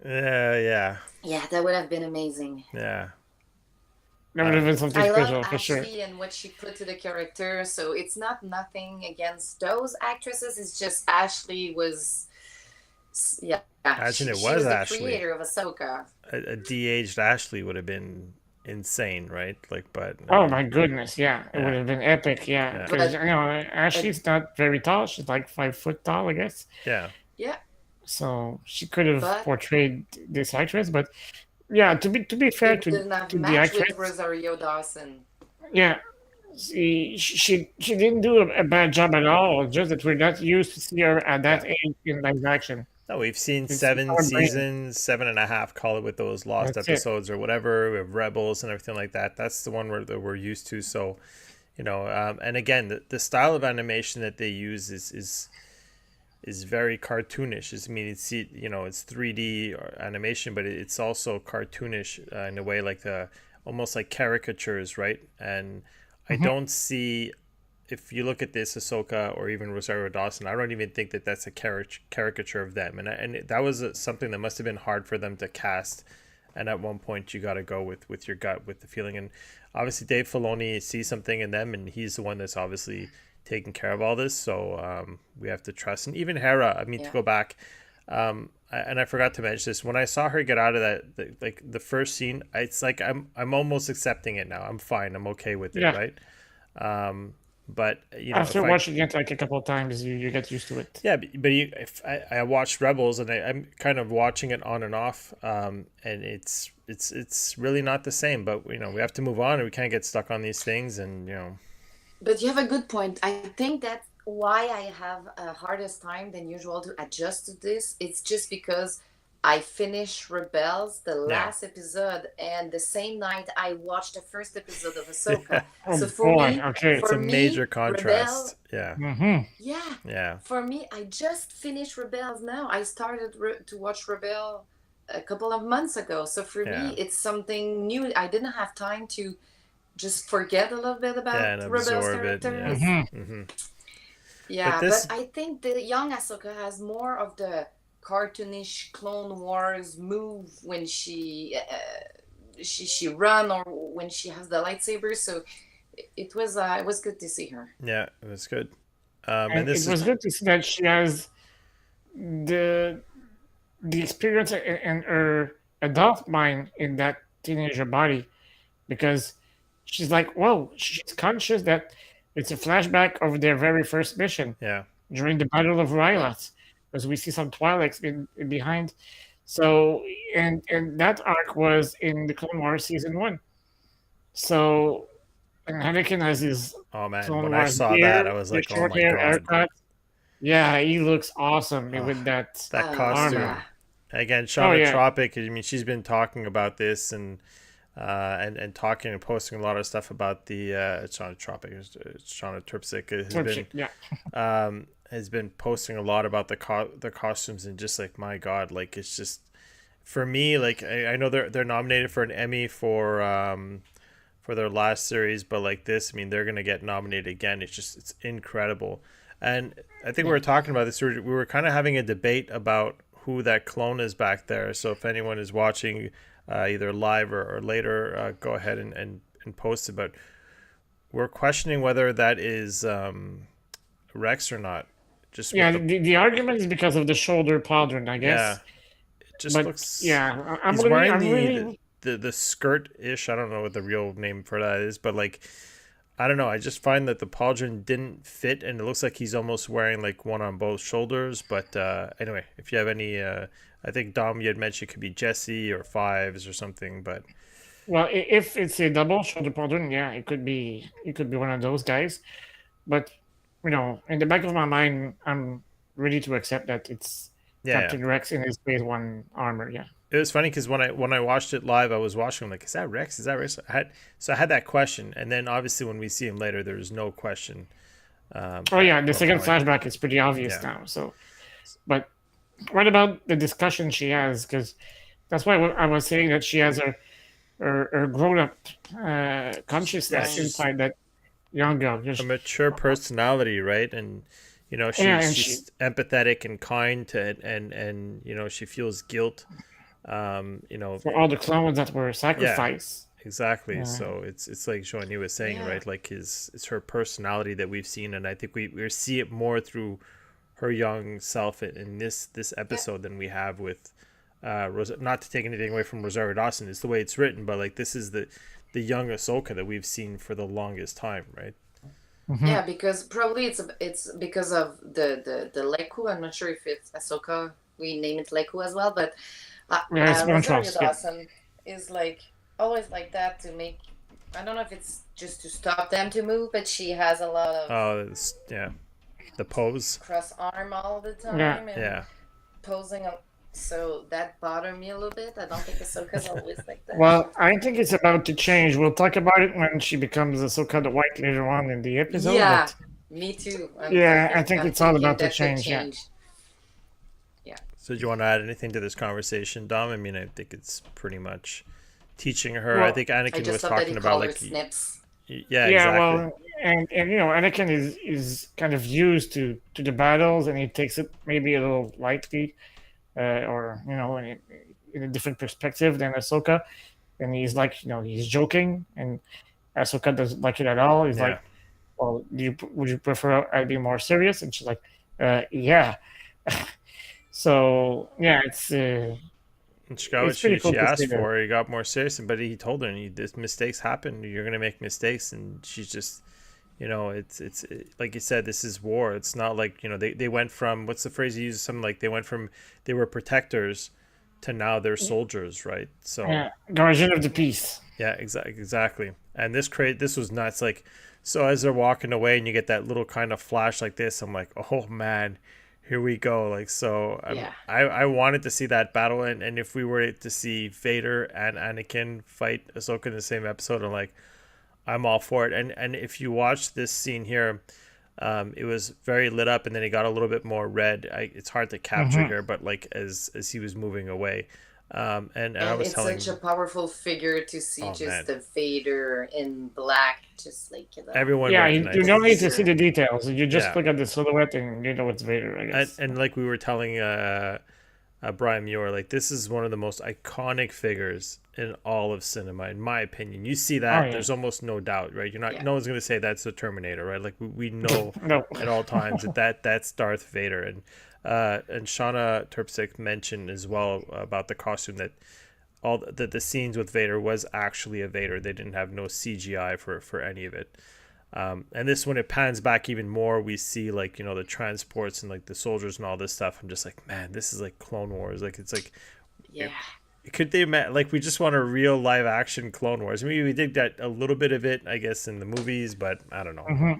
[SPEAKER 2] yeah,
[SPEAKER 3] Yeah, that would have been amazing.
[SPEAKER 2] yeah.
[SPEAKER 1] That would
[SPEAKER 2] Uh,
[SPEAKER 1] have been something
[SPEAKER 3] I love
[SPEAKER 1] special for sure.
[SPEAKER 3] Ashley and what she put to the character. So it's not nothing against those actresses. It's just Ashley was, yeah,
[SPEAKER 2] Imagine it
[SPEAKER 3] she
[SPEAKER 2] was
[SPEAKER 3] was the
[SPEAKER 2] Ashley.
[SPEAKER 3] creator of Ahsoka.
[SPEAKER 2] A de-aged Ashley would have been insane, right? Like, but I
[SPEAKER 1] Oh
[SPEAKER 2] mean,
[SPEAKER 1] my goodness, yeah, it would
[SPEAKER 2] yeah,
[SPEAKER 1] have been epic, yeah.
[SPEAKER 2] yeah,
[SPEAKER 1] Because
[SPEAKER 3] But uh,
[SPEAKER 1] Ashley's not very tall; she's like 5 foot tall, I guess.
[SPEAKER 2] yeah,
[SPEAKER 3] yeah,
[SPEAKER 1] So she could have
[SPEAKER 3] but
[SPEAKER 1] portrayed this actress, but yeah, to be fair
[SPEAKER 3] it wouldn't have
[SPEAKER 1] to the
[SPEAKER 3] matched with
[SPEAKER 1] actress,
[SPEAKER 3] Rosario Dawson.
[SPEAKER 1] yeah, she didn't do a bad job at all. Just that we're not used to see her at that
[SPEAKER 2] yeah.
[SPEAKER 1] age in live action.
[SPEAKER 2] No, we've seen
[SPEAKER 1] It's
[SPEAKER 2] seven
[SPEAKER 1] our brain.
[SPEAKER 2] seasons, 7.5, call it, with those lost
[SPEAKER 1] That's it.
[SPEAKER 2] episodes or whatever, with Rebels and everything like that. That's the one that we're used to. So, and again, the style of animation that they use is very cartoonish. I mean, it's 3D animation, but it's also cartoonish in a way, like the almost like caricatures, right? And I
[SPEAKER 1] Hmm.
[SPEAKER 2] don't see if you look at this Ahsoka or even Rosario Dawson, I don't even think that that's a caricature of them, and that was something that must have been hard for them to cast. And at one point, you got to go with your gut, with the feeling, and obviously Dave Filoni sees something in them, and he's the one that's obviously taking care of all this. So we have to trust, and even Hera. I mean, to go back. And I forgot to mention this. When I saw her get out of that, like the first scene, it's like I'm almost accepting it now. I'm fine. I'm okay with it, right? But
[SPEAKER 1] after watching it like a couple of times, you get used to it.
[SPEAKER 2] Yeah, but if I watched Rebels, and I'm kind of watching it on and off, and it's really not the same. But we have to move on, and we can't get stuck on these things, and
[SPEAKER 3] But you have a good point. I think that's why I have a hardest time than usual to adjust to this. It's just because I finished Rebels, the last episode, and the same night I watched the first episode of Ahsoka. So for me,
[SPEAKER 2] it's a major contrast.
[SPEAKER 3] For me, I just finished Rebels now. I started to watch Rebel a couple of months ago. So for me, it's something new. I didn't have time to just forget a little bit about Rebel's characters. But I think the young Ahsoka has more of the cartoonish Clone Wars move when she run or when she has the lightsaber. So it was good to see her.
[SPEAKER 2] Yeah, it was good.
[SPEAKER 1] And it was good to see that she has the experience and her adult mind in that teenager body, because she's like, whoa, she's conscious that it's a flashback of their very first mission during the Battle of Ryloth, because we see some Twi'leks behind. So, and that arc was in the Clone Wars Season 1. So, and Anakin has his
[SPEAKER 2] Clone when Wars I saw that, I was like, oh my God.
[SPEAKER 1] Haircut. Yeah, he looks awesome with that
[SPEAKER 2] costume.
[SPEAKER 1] Armor.
[SPEAKER 2] Again, Shauna Tropic, I mean, she's been talking about this and talking and posting a lot of stuff about the Shauna Tropic, Shauna Tripsic has been posting a lot about the costumes, and just like, my God, like, it's just, for me, like, I know they're nominated for an Emmy for their last series, but like this, I mean, they're gonna get nominated again. It's incredible. And I think we were talking about this. We were kind of having a debate about who that clone is back there. So if anyone is watching either live or later, go ahead and post it. But we're questioning whether that is Rex or not. Just
[SPEAKER 1] the argument is because of the shoulder pauldron, I guess.
[SPEAKER 2] Yeah, it just looks.
[SPEAKER 1] Yeah,
[SPEAKER 2] he's wearing the skirt-ish. I don't know what the real name for that is, but like, I don't know. I just find that the pauldron didn't fit, and it looks like he's almost wearing like one on both shoulders. But anyway, if you have any, I think Dom, you had mentioned it could be Jesse or Fives or something. But
[SPEAKER 1] if it's a double shoulder pauldron, it could be one of those guys. But in the back of my mind, I'm ready to accept that it's Captain Rex in his Phase 1 armor. Yeah.
[SPEAKER 2] It was funny because when I watched it live, I was watching. I'm like, is that Rex? Is that Rex? I had that question, and then obviously when we see him later, there's no question.
[SPEAKER 1] The second flashback is pretty obvious now. So, but what about the discussion she has? Because that's why I was saying that she has her grown up consciousness inside that young girl.
[SPEAKER 2] A mature personality, right? And she's empathetic and kind to, and she feels guilt.
[SPEAKER 1] For all the clones that were sacrificed.
[SPEAKER 2] Exactly. Yeah. So it's like Joany was saying, right? Like it's her personality that we've seen, and I think we see it more through her young self in this episode than we have with not to take anything away from Rosario Dawson. It's the way it's written, but like, this is the young Ahsoka that we've seen for the longest time, right?
[SPEAKER 3] Mm-hmm. Yeah, because probably it's because of the Leku. I'm not sure if it's Ahsoka. We name it Leku as well, but Rosario Dawson is like always like that to make. I don't know if it's just to stop them to move, but she has a lot of
[SPEAKER 2] the pose,
[SPEAKER 3] cross arm all the time, and posing. So that bothered me a little bit. I don't think Ahsoka's always like that.
[SPEAKER 1] Well, I think it's about to change. We'll talk about it when she becomes Ahsoka the White later on in the episode.
[SPEAKER 3] Yeah, me too.
[SPEAKER 1] I think it's all about to change. Yeah.
[SPEAKER 2] So do you want to add anything to this conversation, Dom? I mean, I think it's pretty much teaching her. I think Anakin was talking about like
[SPEAKER 3] snips.
[SPEAKER 2] Yeah, exactly.
[SPEAKER 1] Well, and Anakin is kind of used to the battles, and he takes it maybe a little lightly, or in a different perspective than Ahsoka. And he's like, he's joking, and Ahsoka doesn't like it at all. He's
[SPEAKER 2] Yeah.
[SPEAKER 1] like, well, would you prefer I be more serious? And she's like, yeah. So yeah,
[SPEAKER 2] And she got what
[SPEAKER 1] it's pretty cool
[SPEAKER 2] she
[SPEAKER 1] to see
[SPEAKER 2] asked
[SPEAKER 1] that.
[SPEAKER 2] for. He got more serious, but he told her, and this mistakes happen. You're gonna make mistakes, and she's just, like you said, this is war. It's not like they went from, what's the phrase you use? Something like they were protectors to now they're soldiers, right? So
[SPEAKER 1] Yeah, guardian of the peace.
[SPEAKER 2] yeah, exactly. And this was nuts. Like, so as they're walking away, and you get that little kind of flash like this, I'm like, oh man, here we go. Like, so
[SPEAKER 3] Yeah.
[SPEAKER 2] I wanted to see that battle, and if we were to see Vader and Anakin fight Ahsoka in the same episode, I'm all for it. And if you watch this scene here, it was very lit up, and then it got a little bit more red. It's hard to capture here, but like as he was moving away, and I
[SPEAKER 3] And
[SPEAKER 2] was
[SPEAKER 3] it's
[SPEAKER 2] telling
[SPEAKER 3] such a powerful figure to see
[SPEAKER 2] oh
[SPEAKER 3] just
[SPEAKER 2] man,
[SPEAKER 3] the Vader in black, just like
[SPEAKER 2] everyone
[SPEAKER 1] Yeah, you
[SPEAKER 2] recognized
[SPEAKER 1] don't need
[SPEAKER 2] this.
[SPEAKER 1] to see the details. You just
[SPEAKER 2] Yeah,
[SPEAKER 1] look at the silhouette and you know it's Vader, I
[SPEAKER 2] and,
[SPEAKER 1] guess.
[SPEAKER 2] and like we were telling Brian Muir, like this is one of the most iconic figures in all of cinema, in my opinion. You see
[SPEAKER 1] Oh
[SPEAKER 2] that,
[SPEAKER 1] yeah.
[SPEAKER 2] there's almost no doubt, right? You're not,
[SPEAKER 3] Yeah.
[SPEAKER 2] no one's gonna say that's the Terminator, right? Like we know
[SPEAKER 1] No.
[SPEAKER 2] at all times that's Darth Vader, and Shauna Terpsik mentioned as well about the costume that the scenes with Vader was actually a Vader. They didn't have no CGI for any of it. And this, when it pans back even more, we see like the transports and like the soldiers and all this stuff. I'm just like, man, this is like Clone Wars. Like it's like,
[SPEAKER 3] Yeah.
[SPEAKER 2] could they like we just want a real live action Clone Wars? I mean, we did get a little bit of it, I guess, in the movies, but I don't know.
[SPEAKER 1] Mm-hmm.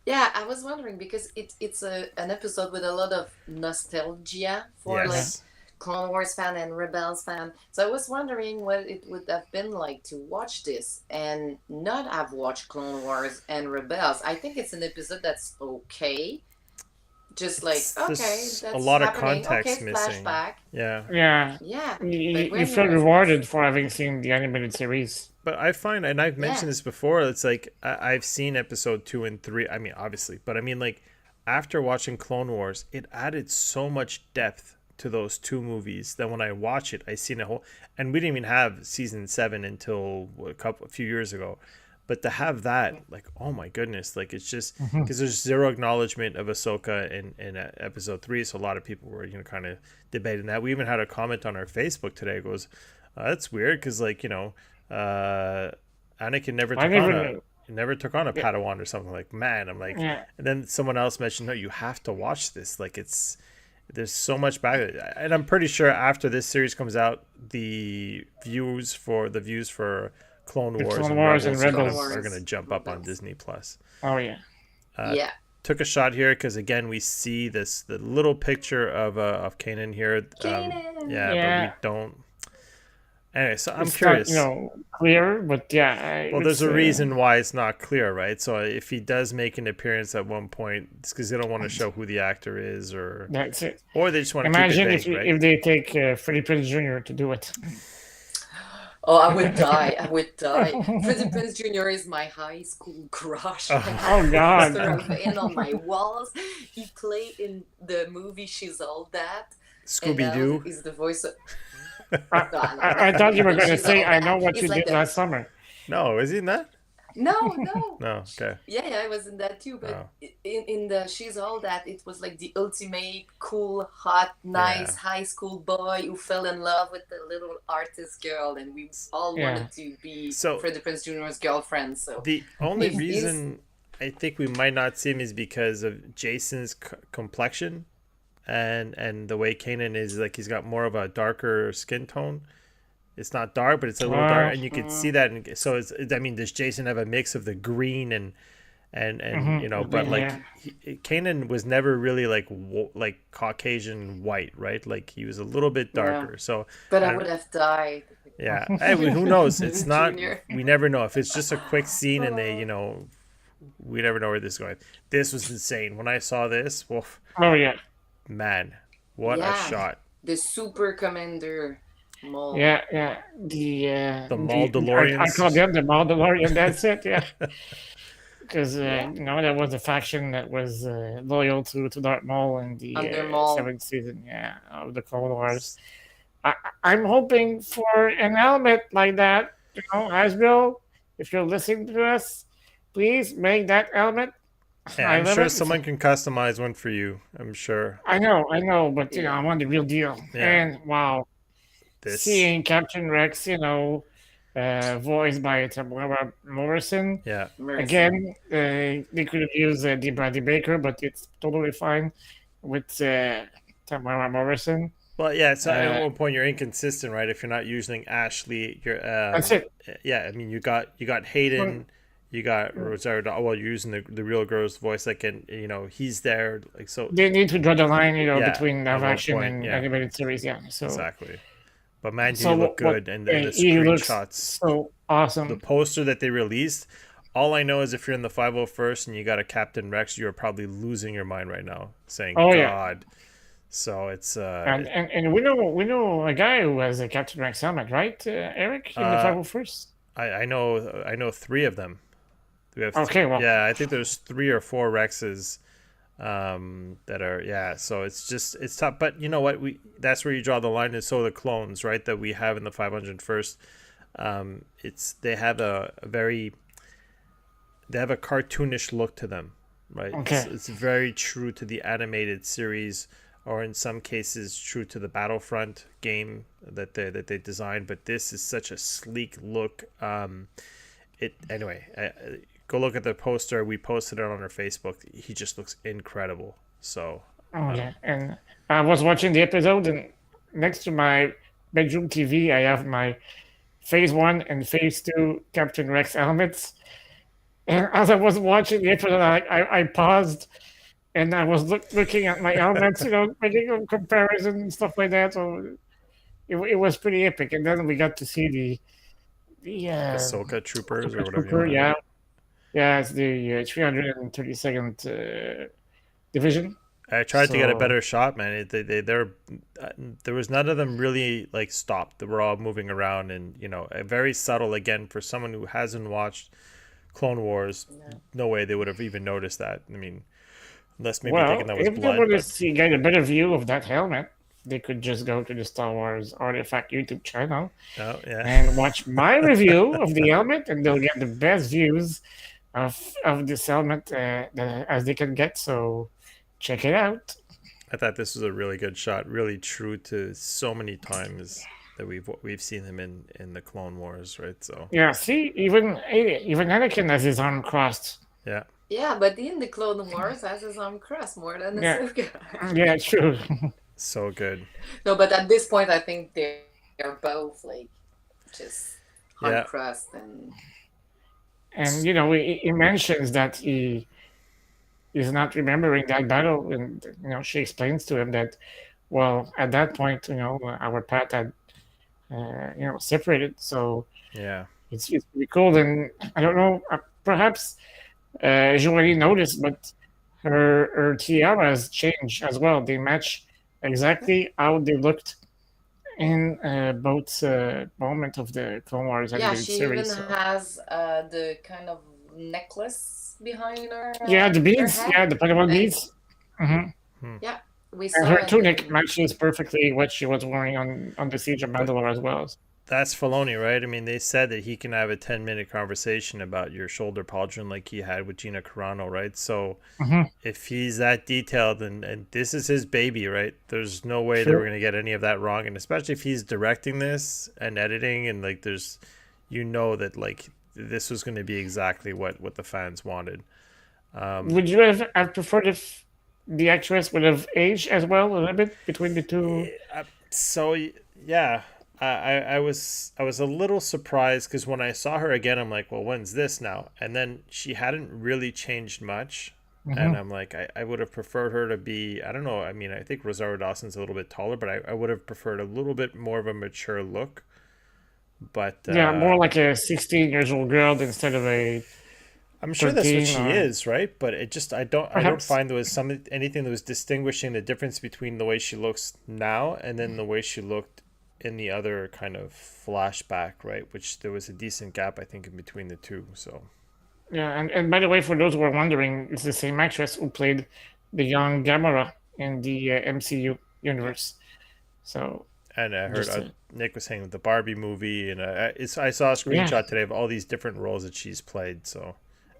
[SPEAKER 3] Yeah, I was wondering because it's an episode with a lot of nostalgia for like
[SPEAKER 2] Yes.
[SPEAKER 3] Clone Wars fan and Rebels fan. So I was wondering what it would have been like to watch this and not have watched Clone Wars and Rebels. I think it's an episode that's okay. Just like, okay,
[SPEAKER 2] There's
[SPEAKER 3] that's
[SPEAKER 2] a lot of
[SPEAKER 3] happening.
[SPEAKER 2] context
[SPEAKER 3] Okay,
[SPEAKER 2] missing.
[SPEAKER 3] flashback.
[SPEAKER 2] Yeah.
[SPEAKER 1] Yeah.
[SPEAKER 3] Yeah.
[SPEAKER 1] You,
[SPEAKER 3] But when
[SPEAKER 1] you
[SPEAKER 3] you
[SPEAKER 1] feel
[SPEAKER 3] have
[SPEAKER 1] rewarded for having seen the animated series.
[SPEAKER 2] But I find, and I've mentioned
[SPEAKER 3] Yeah.
[SPEAKER 2] this before, it's like I've seen episode 2 and 3. I mean, obviously, but I mean, like after watching Clone Wars, it added so much depth to those two movies that when I watch it, I see a whole. And we didn't even have season 7 until a few years ago. But to have that, like, oh my goodness, like it's just because there's zero acknowledgement of Ahsoka in episode 3, so a lot of people were kind of debating that. We even had a comment on our Facebook today. It goes, that's weird because Anakin never took on a
[SPEAKER 1] Yeah.
[SPEAKER 2] Padawan or something. Like, man, I'm like,
[SPEAKER 1] Yeah.
[SPEAKER 2] and then someone else mentioned, no, you have to watch this. Like, there's so much back, and I'm pretty sure after this series comes out, the views for Clone
[SPEAKER 1] The
[SPEAKER 2] Wars
[SPEAKER 1] Clone
[SPEAKER 2] and
[SPEAKER 1] Wars
[SPEAKER 2] Rebels
[SPEAKER 1] and Rebels.
[SPEAKER 2] are gonna jump up on
[SPEAKER 3] Rebels.
[SPEAKER 2] Disney Plus.
[SPEAKER 1] Oh yeah.
[SPEAKER 3] Yeah.
[SPEAKER 2] Took a shot here because again we see the little picture of Kanan here.
[SPEAKER 3] Kanan!
[SPEAKER 2] Yeah,
[SPEAKER 1] Yeah.
[SPEAKER 2] but we don't. Anyway, so I'm
[SPEAKER 1] It's
[SPEAKER 2] curious.
[SPEAKER 1] not, clear, but yeah.
[SPEAKER 2] Well, there's
[SPEAKER 1] it's,
[SPEAKER 2] a reason why it's not clear, right? So if he does make an appearance at one point, it's because they don't want to show who the actor is, or
[SPEAKER 1] That's it.
[SPEAKER 2] they just want to keep
[SPEAKER 1] Imagine
[SPEAKER 2] it vague, right?
[SPEAKER 1] if they take Freddie Prinze Jr. to do it.
[SPEAKER 3] Oh, I would die. I would die. Freddie Prinze Jr. is my high school crush.
[SPEAKER 1] Oh,
[SPEAKER 3] I have a
[SPEAKER 1] God.
[SPEAKER 3] poster of him on my walls. He played in the movie She's All That.
[SPEAKER 2] Scooby Doo.
[SPEAKER 3] Is the voice of...
[SPEAKER 1] I thought you were going to
[SPEAKER 3] She's
[SPEAKER 1] say,
[SPEAKER 3] All
[SPEAKER 1] I
[SPEAKER 3] That.
[SPEAKER 1] know what
[SPEAKER 3] He's
[SPEAKER 1] you
[SPEAKER 3] like
[SPEAKER 1] did
[SPEAKER 3] the-
[SPEAKER 1] last summer.
[SPEAKER 2] No, is he in that?
[SPEAKER 3] No.
[SPEAKER 2] No. Okay.
[SPEAKER 3] Yeah, I was in that too. But
[SPEAKER 2] Oh.
[SPEAKER 3] in the She's All That, it was like the ultimate cool, hot, nice high school boy who fell in love with the little artist girl, and we all
[SPEAKER 1] Yeah.
[SPEAKER 3] wanted to be
[SPEAKER 2] So-
[SPEAKER 3] Freddie Prinze Jr.'s girlfriend. So
[SPEAKER 2] The only
[SPEAKER 3] He's-
[SPEAKER 2] reason I think we might not see him is because of Jason's complexion, and the way Kanan is, like he's got more of a darker skin tone. It's not dark, but it's a little dark, and you can see that. And so I mean, does Jason have a mix of the green and but like
[SPEAKER 1] Yeah.
[SPEAKER 2] Kanan was never really like Caucasian white, right? Like he was a little bit darker. So
[SPEAKER 3] but I
[SPEAKER 2] don't-
[SPEAKER 3] would have died.
[SPEAKER 2] yeah, hey, who knows? It's not.
[SPEAKER 3] Junior.
[SPEAKER 2] We never know if it's just a quick scene, and they, we never know where this is going. This was insane. When I saw this, woof,
[SPEAKER 1] Oh, yeah.
[SPEAKER 2] man, what a
[SPEAKER 3] Yeah.
[SPEAKER 2] shot!
[SPEAKER 3] The Super Commander Maul.
[SPEAKER 1] Yeah. The
[SPEAKER 2] Maldalorians.
[SPEAKER 1] I call them the Maldalorian. That's it. Yeah. because
[SPEAKER 3] Yeah,
[SPEAKER 1] that was a faction that was loyal to Darth Maul in the
[SPEAKER 3] under Maul.
[SPEAKER 1] seventh season, yeah, of the Clone Wars. I, I'm hoping for an helmet like that. Hasbro, if you're listening to us, please make that helmet.
[SPEAKER 2] Yeah,
[SPEAKER 1] I
[SPEAKER 2] I'm
[SPEAKER 1] love
[SPEAKER 2] sure
[SPEAKER 1] it.
[SPEAKER 2] someone can customize one for you. I'm sure.
[SPEAKER 1] I know, but I
[SPEAKER 3] Yeah.
[SPEAKER 1] want the real deal.
[SPEAKER 2] Yeah,
[SPEAKER 1] And wow,
[SPEAKER 2] this.
[SPEAKER 1] seeing Captain Rex, voiced by Tamara Morrison.
[SPEAKER 2] Yeah,
[SPEAKER 3] Mercy.
[SPEAKER 1] Again, they could have used the Bradley Baker, but it's totally fine with Tamara Morrison.
[SPEAKER 2] well, yeah. So at
[SPEAKER 1] Uh,
[SPEAKER 2] one point you're inconsistent, right? If you're not using Ashley, you're
[SPEAKER 1] that's it.
[SPEAKER 2] yeah. I mean, you got
[SPEAKER 1] Well,
[SPEAKER 2] Hayden, you got Rosario. Well, you're using the real girl's voice, like, and he's there, like, so.
[SPEAKER 1] they need to draw the line,
[SPEAKER 2] Yeah,
[SPEAKER 1] between
[SPEAKER 2] at
[SPEAKER 1] live
[SPEAKER 2] one
[SPEAKER 1] action
[SPEAKER 2] point,
[SPEAKER 1] and
[SPEAKER 2] yeah,
[SPEAKER 1] animated series. Yeah.
[SPEAKER 2] exactly. But man, did
[SPEAKER 1] So
[SPEAKER 2] he look
[SPEAKER 1] what
[SPEAKER 2] good, and the
[SPEAKER 1] he looks
[SPEAKER 2] screenshots,
[SPEAKER 1] so
[SPEAKER 2] the
[SPEAKER 1] awesome.
[SPEAKER 2] poster that they released. All I know is if you're in the 501st and you got a Captain Rex, you're probably losing your mind right now, saying
[SPEAKER 1] Oh yeah,
[SPEAKER 2] God. So it's
[SPEAKER 1] and we know a guy who has a Captain Rex helmet, right, Eric, in the
[SPEAKER 2] uh
[SPEAKER 1] 501st.
[SPEAKER 2] I know three of them. We have
[SPEAKER 1] Okay, well,
[SPEAKER 2] yeah, I think there's three or four Rexes that are, yeah, so it's tough, but you know what, we that's where you draw the line. Is so the clones, right, that we have in the 501st, it's they have a cartoonish look to them, right?
[SPEAKER 1] okay.
[SPEAKER 2] It's very true to the animated series, or in some cases true to the Battlefront game that they designed. But this is such a sleek look. It anyway. Go look at the poster. We posted it on our Facebook. He just looks incredible. So
[SPEAKER 1] Oh yeah, and I was watching the episode, and next to my bedroom TV, I have my Phase One and Phase Two Captain Rex helmets. And as I was watching the episode, I paused and I was looking at my helmets, making a comparison and stuff like that. So it was pretty epic. And then we got to see the
[SPEAKER 2] Ahsoka Troopers or whatever you
[SPEAKER 1] Trooper,
[SPEAKER 2] want to.
[SPEAKER 1] yeah, yeah, it's the 332nd division.
[SPEAKER 2] I tried to get a
[SPEAKER 1] So
[SPEAKER 2] better shot, man. They're there was none of them really like stopped. They were all moving around, and very subtle again for someone who hasn't watched Clone Wars.
[SPEAKER 3] Yeah.
[SPEAKER 2] No way they would have even noticed that. I mean, unless maybe
[SPEAKER 1] well,
[SPEAKER 2] thinking that was
[SPEAKER 1] if they
[SPEAKER 2] blood,
[SPEAKER 1] want to
[SPEAKER 2] but
[SPEAKER 1] see get a better view of that helmet, they could just go to the Star Wars Artifact YouTube channel
[SPEAKER 2] oh yeah.
[SPEAKER 1] and watch my review of the helmet, and they'll get the best views of this helmet as they can get. So check it out.
[SPEAKER 2] I thought this was a really good shot, really true to so many times that we've seen him in the Clone Wars, right? So
[SPEAKER 1] Yeah, see, even Anakin has his arm crossed.
[SPEAKER 2] yeah,
[SPEAKER 3] Yeah, but in the Clone Wars has his arm crossed more than
[SPEAKER 1] Yeah,
[SPEAKER 3] Ahsoka.
[SPEAKER 1] yeah, true.
[SPEAKER 2] so good.
[SPEAKER 3] No, but at this point, I think they're both like just
[SPEAKER 2] Yeah,
[SPEAKER 3] uncrossed and
[SPEAKER 1] And he mentions that he is not remembering that battle, and she explains to him that, well, at that point, our path had separated. So
[SPEAKER 2] yeah.
[SPEAKER 1] it's pretty cool. And I don't know, perhaps Joany noticed, but her tiaras change as well. They match exactly how they looked in both moment of the Clone Wars
[SPEAKER 3] yeah,
[SPEAKER 1] animated
[SPEAKER 3] she even
[SPEAKER 1] series. So
[SPEAKER 3] has the kind of necklace behind
[SPEAKER 1] yeah, the
[SPEAKER 3] her
[SPEAKER 1] beads,
[SPEAKER 3] head,
[SPEAKER 1] yeah, the Padawan
[SPEAKER 3] and
[SPEAKER 1] beads. Hmm.
[SPEAKER 3] yeah, we
[SPEAKER 1] And
[SPEAKER 3] saw
[SPEAKER 1] her
[SPEAKER 3] it
[SPEAKER 1] tunic
[SPEAKER 3] in
[SPEAKER 1] matches perfectly what she was wearing on the Siege of
[SPEAKER 2] But
[SPEAKER 1] Mandalore as well.
[SPEAKER 2] that's Filoni, right? I mean, they said that he can have a 10-minute conversation about your shoulder pauldron like he had with Gina Carano, right? So
[SPEAKER 1] Hmm.
[SPEAKER 2] if he's that detailed, and this is his baby, right? There's no way they were
[SPEAKER 1] Sure.
[SPEAKER 2] going to get any of that wrong. And especially if he's directing this and editing, and like that like this was going to be exactly what the fans wanted.
[SPEAKER 1] Would you have preferred if the actress would have aged as well a little bit between the two?
[SPEAKER 2] So yeah, I was a little surprised because when I saw her again, I'm like, well, when's this now? And then she hadn't really changed much, and
[SPEAKER 1] Hmm.
[SPEAKER 2] I'm like, I would have preferred her to be, I don't know. I mean, I think Rosario Dawson's a little bit taller, but I would have preferred a little bit more of a mature look. But
[SPEAKER 1] Yeah, more like a 16 years old girl instead of a
[SPEAKER 2] I'm sure that's what
[SPEAKER 1] 13
[SPEAKER 2] she
[SPEAKER 1] or
[SPEAKER 2] is, right? But it just I don't
[SPEAKER 1] perhaps.
[SPEAKER 2] find there was anything that was distinguishing the difference between the way she looks now and then the way she looked in the other kind of flashback, right? Which there was a decent gap, I think, in between the two. So
[SPEAKER 1] Yeah, and by the way, for those who are wondering, it's the same actress who played the young Gamora in the MCU
[SPEAKER 2] Yeah.
[SPEAKER 1] universe. So
[SPEAKER 2] And I heard
[SPEAKER 1] just
[SPEAKER 2] Nick was saying the Barbie movie, and I saw a
[SPEAKER 1] yeah,
[SPEAKER 2] screenshot today of all these different roles that she's played. So,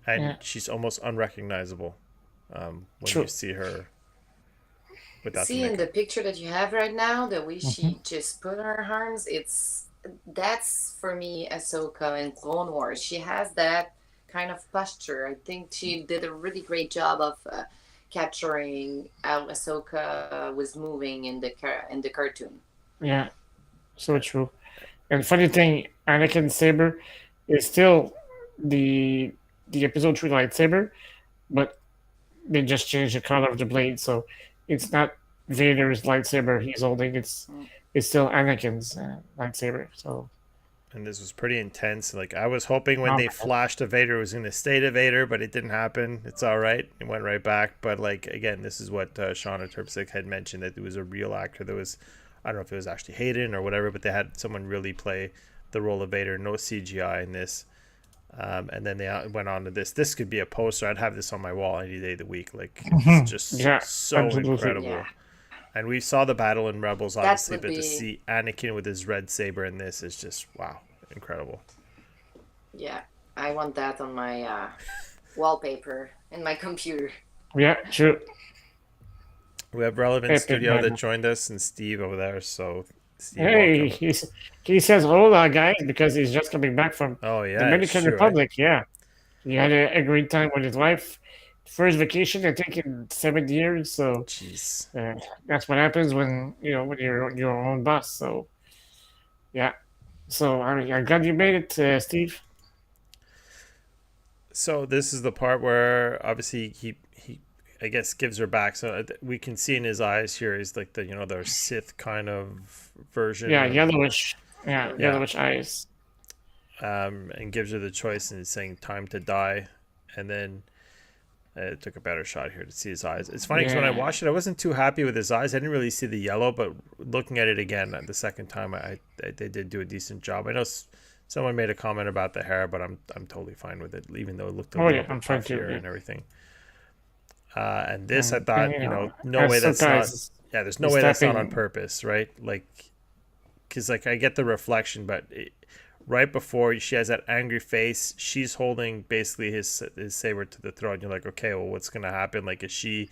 [SPEAKER 2] and
[SPEAKER 1] yeah,
[SPEAKER 2] she's almost unrecognizable when you
[SPEAKER 1] true.
[SPEAKER 2] see her without the
[SPEAKER 3] See, in the
[SPEAKER 2] makeup.
[SPEAKER 3] picture that you have right now, the way
[SPEAKER 1] Hmm.
[SPEAKER 3] she just put her arms, that's for me Ahsoka in Clone Wars. She has that kind of posture. I think she did a really great job of capturing how Ahsoka was moving in the cartoon.
[SPEAKER 1] Yeah, so
[SPEAKER 2] Yeah.
[SPEAKER 1] true. And funny thing, Anakin saber is still the episode 3 lightsaber, but they just changed the color of the blade, so it's not Vader's lightsaber he's holding.
[SPEAKER 3] Mm.
[SPEAKER 1] It's still Anakin's lightsaber. So
[SPEAKER 2] And this was pretty intense. Like I was hoping when
[SPEAKER 1] oh
[SPEAKER 2] they
[SPEAKER 1] my god,
[SPEAKER 2] flashed to Vader it was going to stay to Vader, but it didn't happen. It's all right. It went right back. But like again, this is what Shauna Terpsik had mentioned, that it was a real actor. That was, I don't know if it was actually Hayden or whatever, but they had someone really play the role of Vader. No CGI in this. And then they went on to this. This could be a poster. I'd have this on my wall any day of the week. Like it's just
[SPEAKER 1] yeah,
[SPEAKER 2] so
[SPEAKER 1] absolutely.
[SPEAKER 3] Yeah,
[SPEAKER 2] incredible. And we saw the battle in Rebels,
[SPEAKER 3] that
[SPEAKER 2] obviously,
[SPEAKER 3] would
[SPEAKER 2] but to
[SPEAKER 3] be,
[SPEAKER 2] see Anakin with his red saber in this is just wow, incredible.
[SPEAKER 3] yeah. I want that on my wallpaper in my computer.
[SPEAKER 1] Yeah, true.
[SPEAKER 2] We have Relevant
[SPEAKER 1] Epic
[SPEAKER 2] Studio that
[SPEAKER 1] man.
[SPEAKER 2] joined us and Steve over there. So, Steve,
[SPEAKER 1] Hey,
[SPEAKER 2] welcome.
[SPEAKER 1] he says hola guys because he's just coming back from
[SPEAKER 2] Oh, yeah, it's
[SPEAKER 1] Dominican
[SPEAKER 2] true, eh?
[SPEAKER 1] Republic. Yeah, he had a great time with his wife. First vacation I think in 7 years. So
[SPEAKER 2] Jeez.
[SPEAKER 1] uh, that's what happens when when you're your own boss. So yeah. So I mean, I'm glad you made it, Steve.
[SPEAKER 2] So, this is the part where obviously he I guess, gives her back. So, we can see in his eyes here is like the Sith kind of version
[SPEAKER 1] Yeah,
[SPEAKER 2] of,
[SPEAKER 1] yellowish. Yeah,
[SPEAKER 3] Mm.
[SPEAKER 2] yeah,
[SPEAKER 1] yellowish eyes.
[SPEAKER 2] and gives her the choice and is saying, time to die. And then it took a better shot here to see his eyes. It's funny because when I
[SPEAKER 1] Yeah.
[SPEAKER 2] watched it, I wasn't too happy with his eyes. I didn't really see the yellow, but looking at it again the second time, they did do a decent job. I know someone made a comment about the hair, but I'm totally fine with it, even though it looked a
[SPEAKER 1] Oh
[SPEAKER 2] little
[SPEAKER 1] yeah,
[SPEAKER 2] bit
[SPEAKER 1] I'm fine too.
[SPEAKER 2] puffier
[SPEAKER 1] Yeah.
[SPEAKER 2] and everything. And this, I
[SPEAKER 1] And
[SPEAKER 2] thought, no way that's
[SPEAKER 1] Ahsoka
[SPEAKER 2] not. Yeah, there's no
[SPEAKER 1] is
[SPEAKER 2] way that's not on
[SPEAKER 1] tapping.
[SPEAKER 2] purpose, right? Like, because like I get the reflection, but right before she has that angry face, she's holding basically his saber to the throat. And you're like, okay, well, what's gonna happen? Like, is she?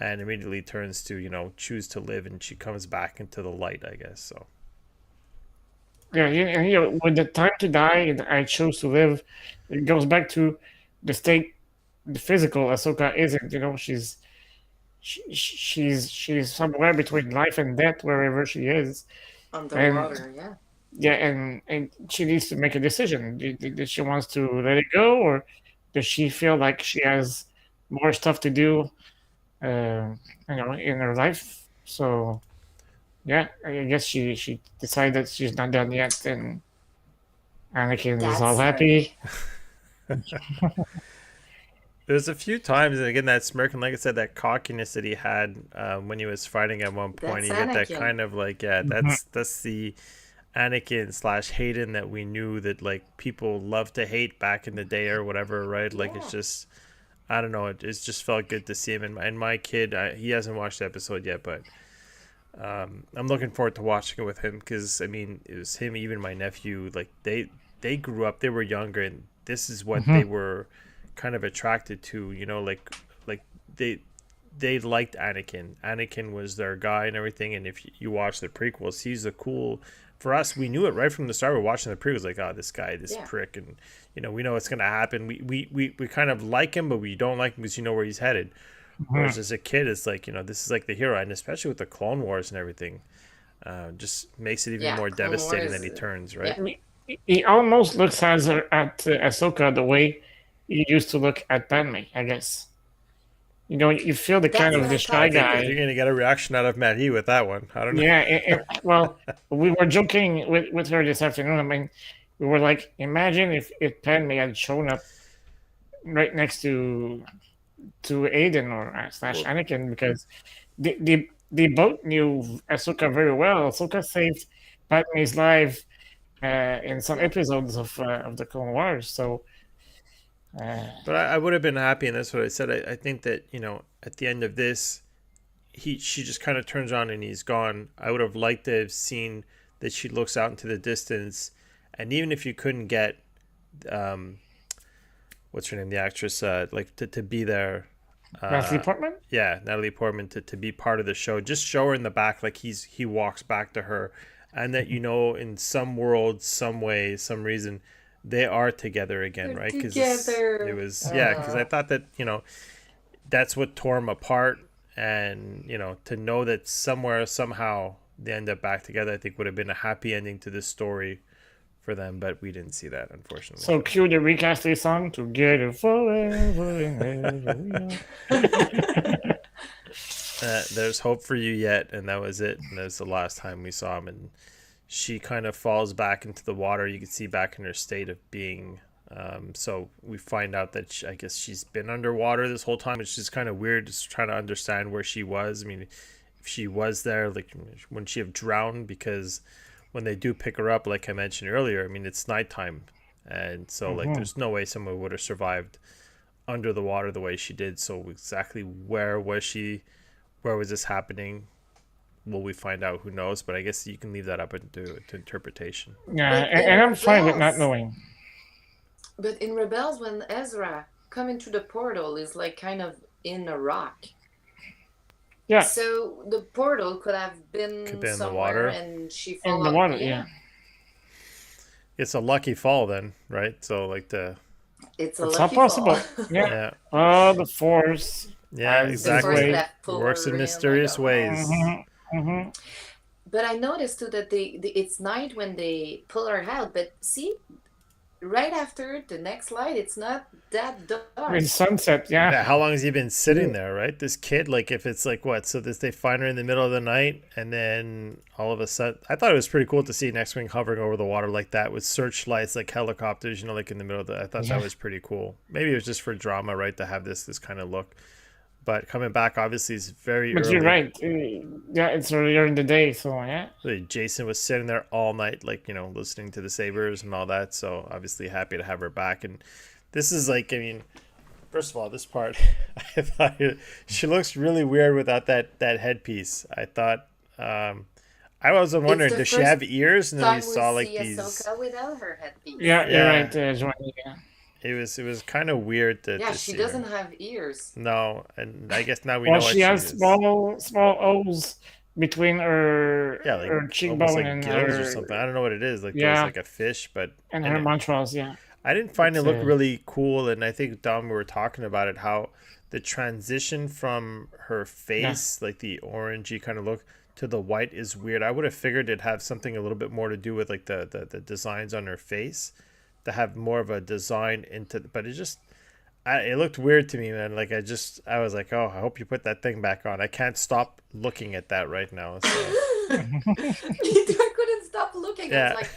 [SPEAKER 2] And immediately turns to choose to live, and she comes back into the light, I guess. So
[SPEAKER 1] Yeah, and with the time to die, and I chose to live. It goes back to the state, the physical Ahsoka isn't. She's somewhere between life and death wherever she is, and
[SPEAKER 3] Underwater, yeah.
[SPEAKER 1] yeah, and she needs to make a decision. Does she wants to let it go, or does she feel like she has more stuff to do, uh, in her life? So yeah, I guess she decided that she's not done yet, and Anakin is all
[SPEAKER 3] That's her.
[SPEAKER 1] happy.
[SPEAKER 2] there's a few times, and again, that smirk, and like I said, that cockiness that he had when he was fighting at one point.
[SPEAKER 3] That's
[SPEAKER 2] You get that
[SPEAKER 3] Anakin.
[SPEAKER 2] kind of like, yeah,
[SPEAKER 1] Mhm.
[SPEAKER 2] that's the Anakin slash Hayden that we knew, that like people love to hate back in the day or whatever, right? Like it's
[SPEAKER 3] Yeah.
[SPEAKER 2] just, I don't know, it just felt good to see him. And my kid, he hasn't watched the episode yet, but I'm looking forward to watching it with him, because I mean, it was him, even my nephew, like they grew up, they were younger, and this is what
[SPEAKER 1] Mhm.
[SPEAKER 2] they were kind of attracted to, like they they liked Anakin. Anakin was their guy and everything. And if you watch the prequels, he's a cool. For us, we knew it right from the start. We're watching the prequels, like, oh, this guy, this
[SPEAKER 3] Yeah.
[SPEAKER 2] prick, and we know what's gonna happen. We kind of like him, but we don't like him because you know where he's headed.
[SPEAKER 1] Mhm.
[SPEAKER 2] Whereas as a kid, it's like, this is like the hero, and especially with the Clone Wars and everything, just makes it even
[SPEAKER 3] Yeah.
[SPEAKER 2] more
[SPEAKER 3] Clone
[SPEAKER 2] devastating
[SPEAKER 3] Wars.
[SPEAKER 2] that he turns, right?
[SPEAKER 3] Yeah.
[SPEAKER 1] I mean, he almost looks at Ahsoka the way he used to look at Padme, I guess. You feel the kind
[SPEAKER 3] That's
[SPEAKER 1] of
[SPEAKER 3] what
[SPEAKER 1] the
[SPEAKER 3] I
[SPEAKER 1] shy
[SPEAKER 2] I
[SPEAKER 3] thought
[SPEAKER 2] think
[SPEAKER 3] too.
[SPEAKER 2] I think
[SPEAKER 1] guy.
[SPEAKER 2] you're gonna get a reaction out of Matt E with that one. I don't know.
[SPEAKER 1] Yeah, well, we were joking with her this afternoon. I mean, we were like, imagine if Padme had shown up right next to Aiden or slash
[SPEAKER 2] Well,
[SPEAKER 1] Anakin, because they both knew Ahsoka very well. Ahsoka saved Padme's life in some
[SPEAKER 3] Yeah.
[SPEAKER 1] episodes of the Clone Wars. So
[SPEAKER 2] But I would have been happy, and that's what I said. I think that, at the end of this, she just kind of turns on and he's gone. I would have liked to have seen that she looks out into the distance, and even if you couldn't get, what's her name, the actress, like to be there.
[SPEAKER 1] Natalie Portman?
[SPEAKER 2] Yeah, Natalie Portman to be part of the show. Just show her in the back, like he walks back to her, and that in some world, some way, some reason, they are together again, right? Because it was because I thought that that's what tore them apart, and to know that somewhere somehow they end up back together, I think would have been a happy ending to this story for them, but we didn't see that, unfortunately.
[SPEAKER 1] So cue the recasting song, Together Forever and Ever.
[SPEAKER 2] There's hope for you yet, and that was it. And that was the last time we saw him, and she kind of falls back into the water. You can see back in her state of being. So we find out that I guess she's been underwater this whole time, which is kind of weird, just trying to understand where she was. I mean, if she was there, like, wouldn't she have drowned? Because when they do pick her up, like I mentioned earlier, I mean, it's nighttime. And so, like, there's no way someone would have survived under the water the way she did. So exactly where was she? Where was this happening? Will we find out? Who knows? But I guess you can leave that up to interpretation.
[SPEAKER 1] Yeah, and I'm fine with not knowing.
[SPEAKER 3] But in Rebels, when Ezra coming through the portal is like kind of in a rock.
[SPEAKER 1] Yeah.
[SPEAKER 3] So the portal could have been
[SPEAKER 2] in the
[SPEAKER 3] somewhere
[SPEAKER 2] water.
[SPEAKER 3] And she fell
[SPEAKER 1] In the water, yeah.
[SPEAKER 2] It's a lucky fall then, right? So like
[SPEAKER 3] It's
[SPEAKER 1] not
[SPEAKER 3] lucky
[SPEAKER 1] possible.
[SPEAKER 3] fall.
[SPEAKER 1] Yeah. Oh, the Force.
[SPEAKER 2] Yeah, exactly. Works in mysterious ways.
[SPEAKER 3] But I noticed too that it's night when they pull her out. But see, right after the next light, it's not that dark.
[SPEAKER 1] It's sunset, yeah.
[SPEAKER 2] How long has he been sitting there, right? This kid, like, if it's like what? So they find her in the middle of the night, and then all of a sudden, I thought it was pretty cool to see an X-wing hovering over the water like that with searchlights, like helicopters, like in the middle of the. I thought that was pretty cool. Maybe it was just for drama, right, to have this kind of look. But coming back, obviously, is very early.
[SPEAKER 1] But you're right. Yeah, it's earlier in the day, so yeah.
[SPEAKER 2] Jason was sitting there all night, like, listening to the sabers and all that. So obviously happy to have her back. And this is like, I mean, first of all, this part, I thought she looks really weird without that headpiece. I thought, I wasn't wondering, does she have ears? And then we saw like these.
[SPEAKER 3] Ahsoka without her headpiece.
[SPEAKER 1] Yeah, you're right, Joany. Yeah.
[SPEAKER 2] It was kind of weird to
[SPEAKER 3] she doesn't have ears.
[SPEAKER 2] No, and I guess now we know what
[SPEAKER 1] she has small O's between her her cheekbone
[SPEAKER 2] like
[SPEAKER 1] and
[SPEAKER 2] gills
[SPEAKER 1] her,
[SPEAKER 2] or something. I don't know what it is. Like there's like a fish, but
[SPEAKER 1] and her montrals, yeah.
[SPEAKER 2] I didn't find it look really cool, and I think Dom, we were talking about it, how the transition from her face, like the orangey kind of look, to the white is weird. I would have figured it'd have something a little bit more to do with like the designs on her face, to have more of a design but it just it looked weird to me, man. Like I was like, oh, I hope you put that thing back on. I can't stop looking at that right now, so.
[SPEAKER 3] I couldn't stop looking. Yeah. It's like,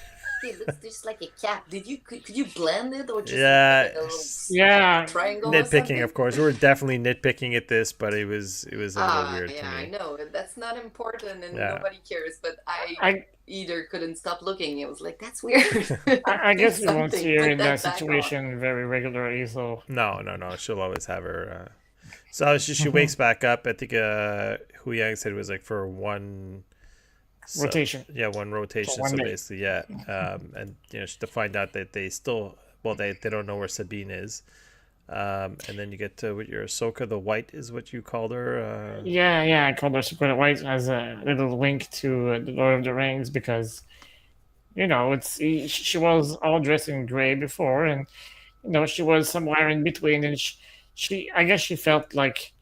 [SPEAKER 3] it looks just like a cap. Could you blend it or just like a little triangle?
[SPEAKER 2] Nitpicking, of course. We're definitely nitpicking at this, but it was a little weird to me.
[SPEAKER 3] Yeah, I know that's not important and nobody cares. But I either couldn't stop looking. It was like, that's weird.
[SPEAKER 1] I guess we won't see her in that situation very regularly. So
[SPEAKER 2] no. She'll always have her. So she wakes back up. I think Hu Yang said it was like for one.
[SPEAKER 1] Rotation.
[SPEAKER 2] One rotation. So basically, and to find out that they still, they don't know where Sabine is, and then you get to what your Ahsoka the White is what you called her.
[SPEAKER 1] I called her Ahsoka the White as a little wink to the Lord of the Rings, because she was all dressed in gray before, and she was somewhere in between, and I guess she felt like.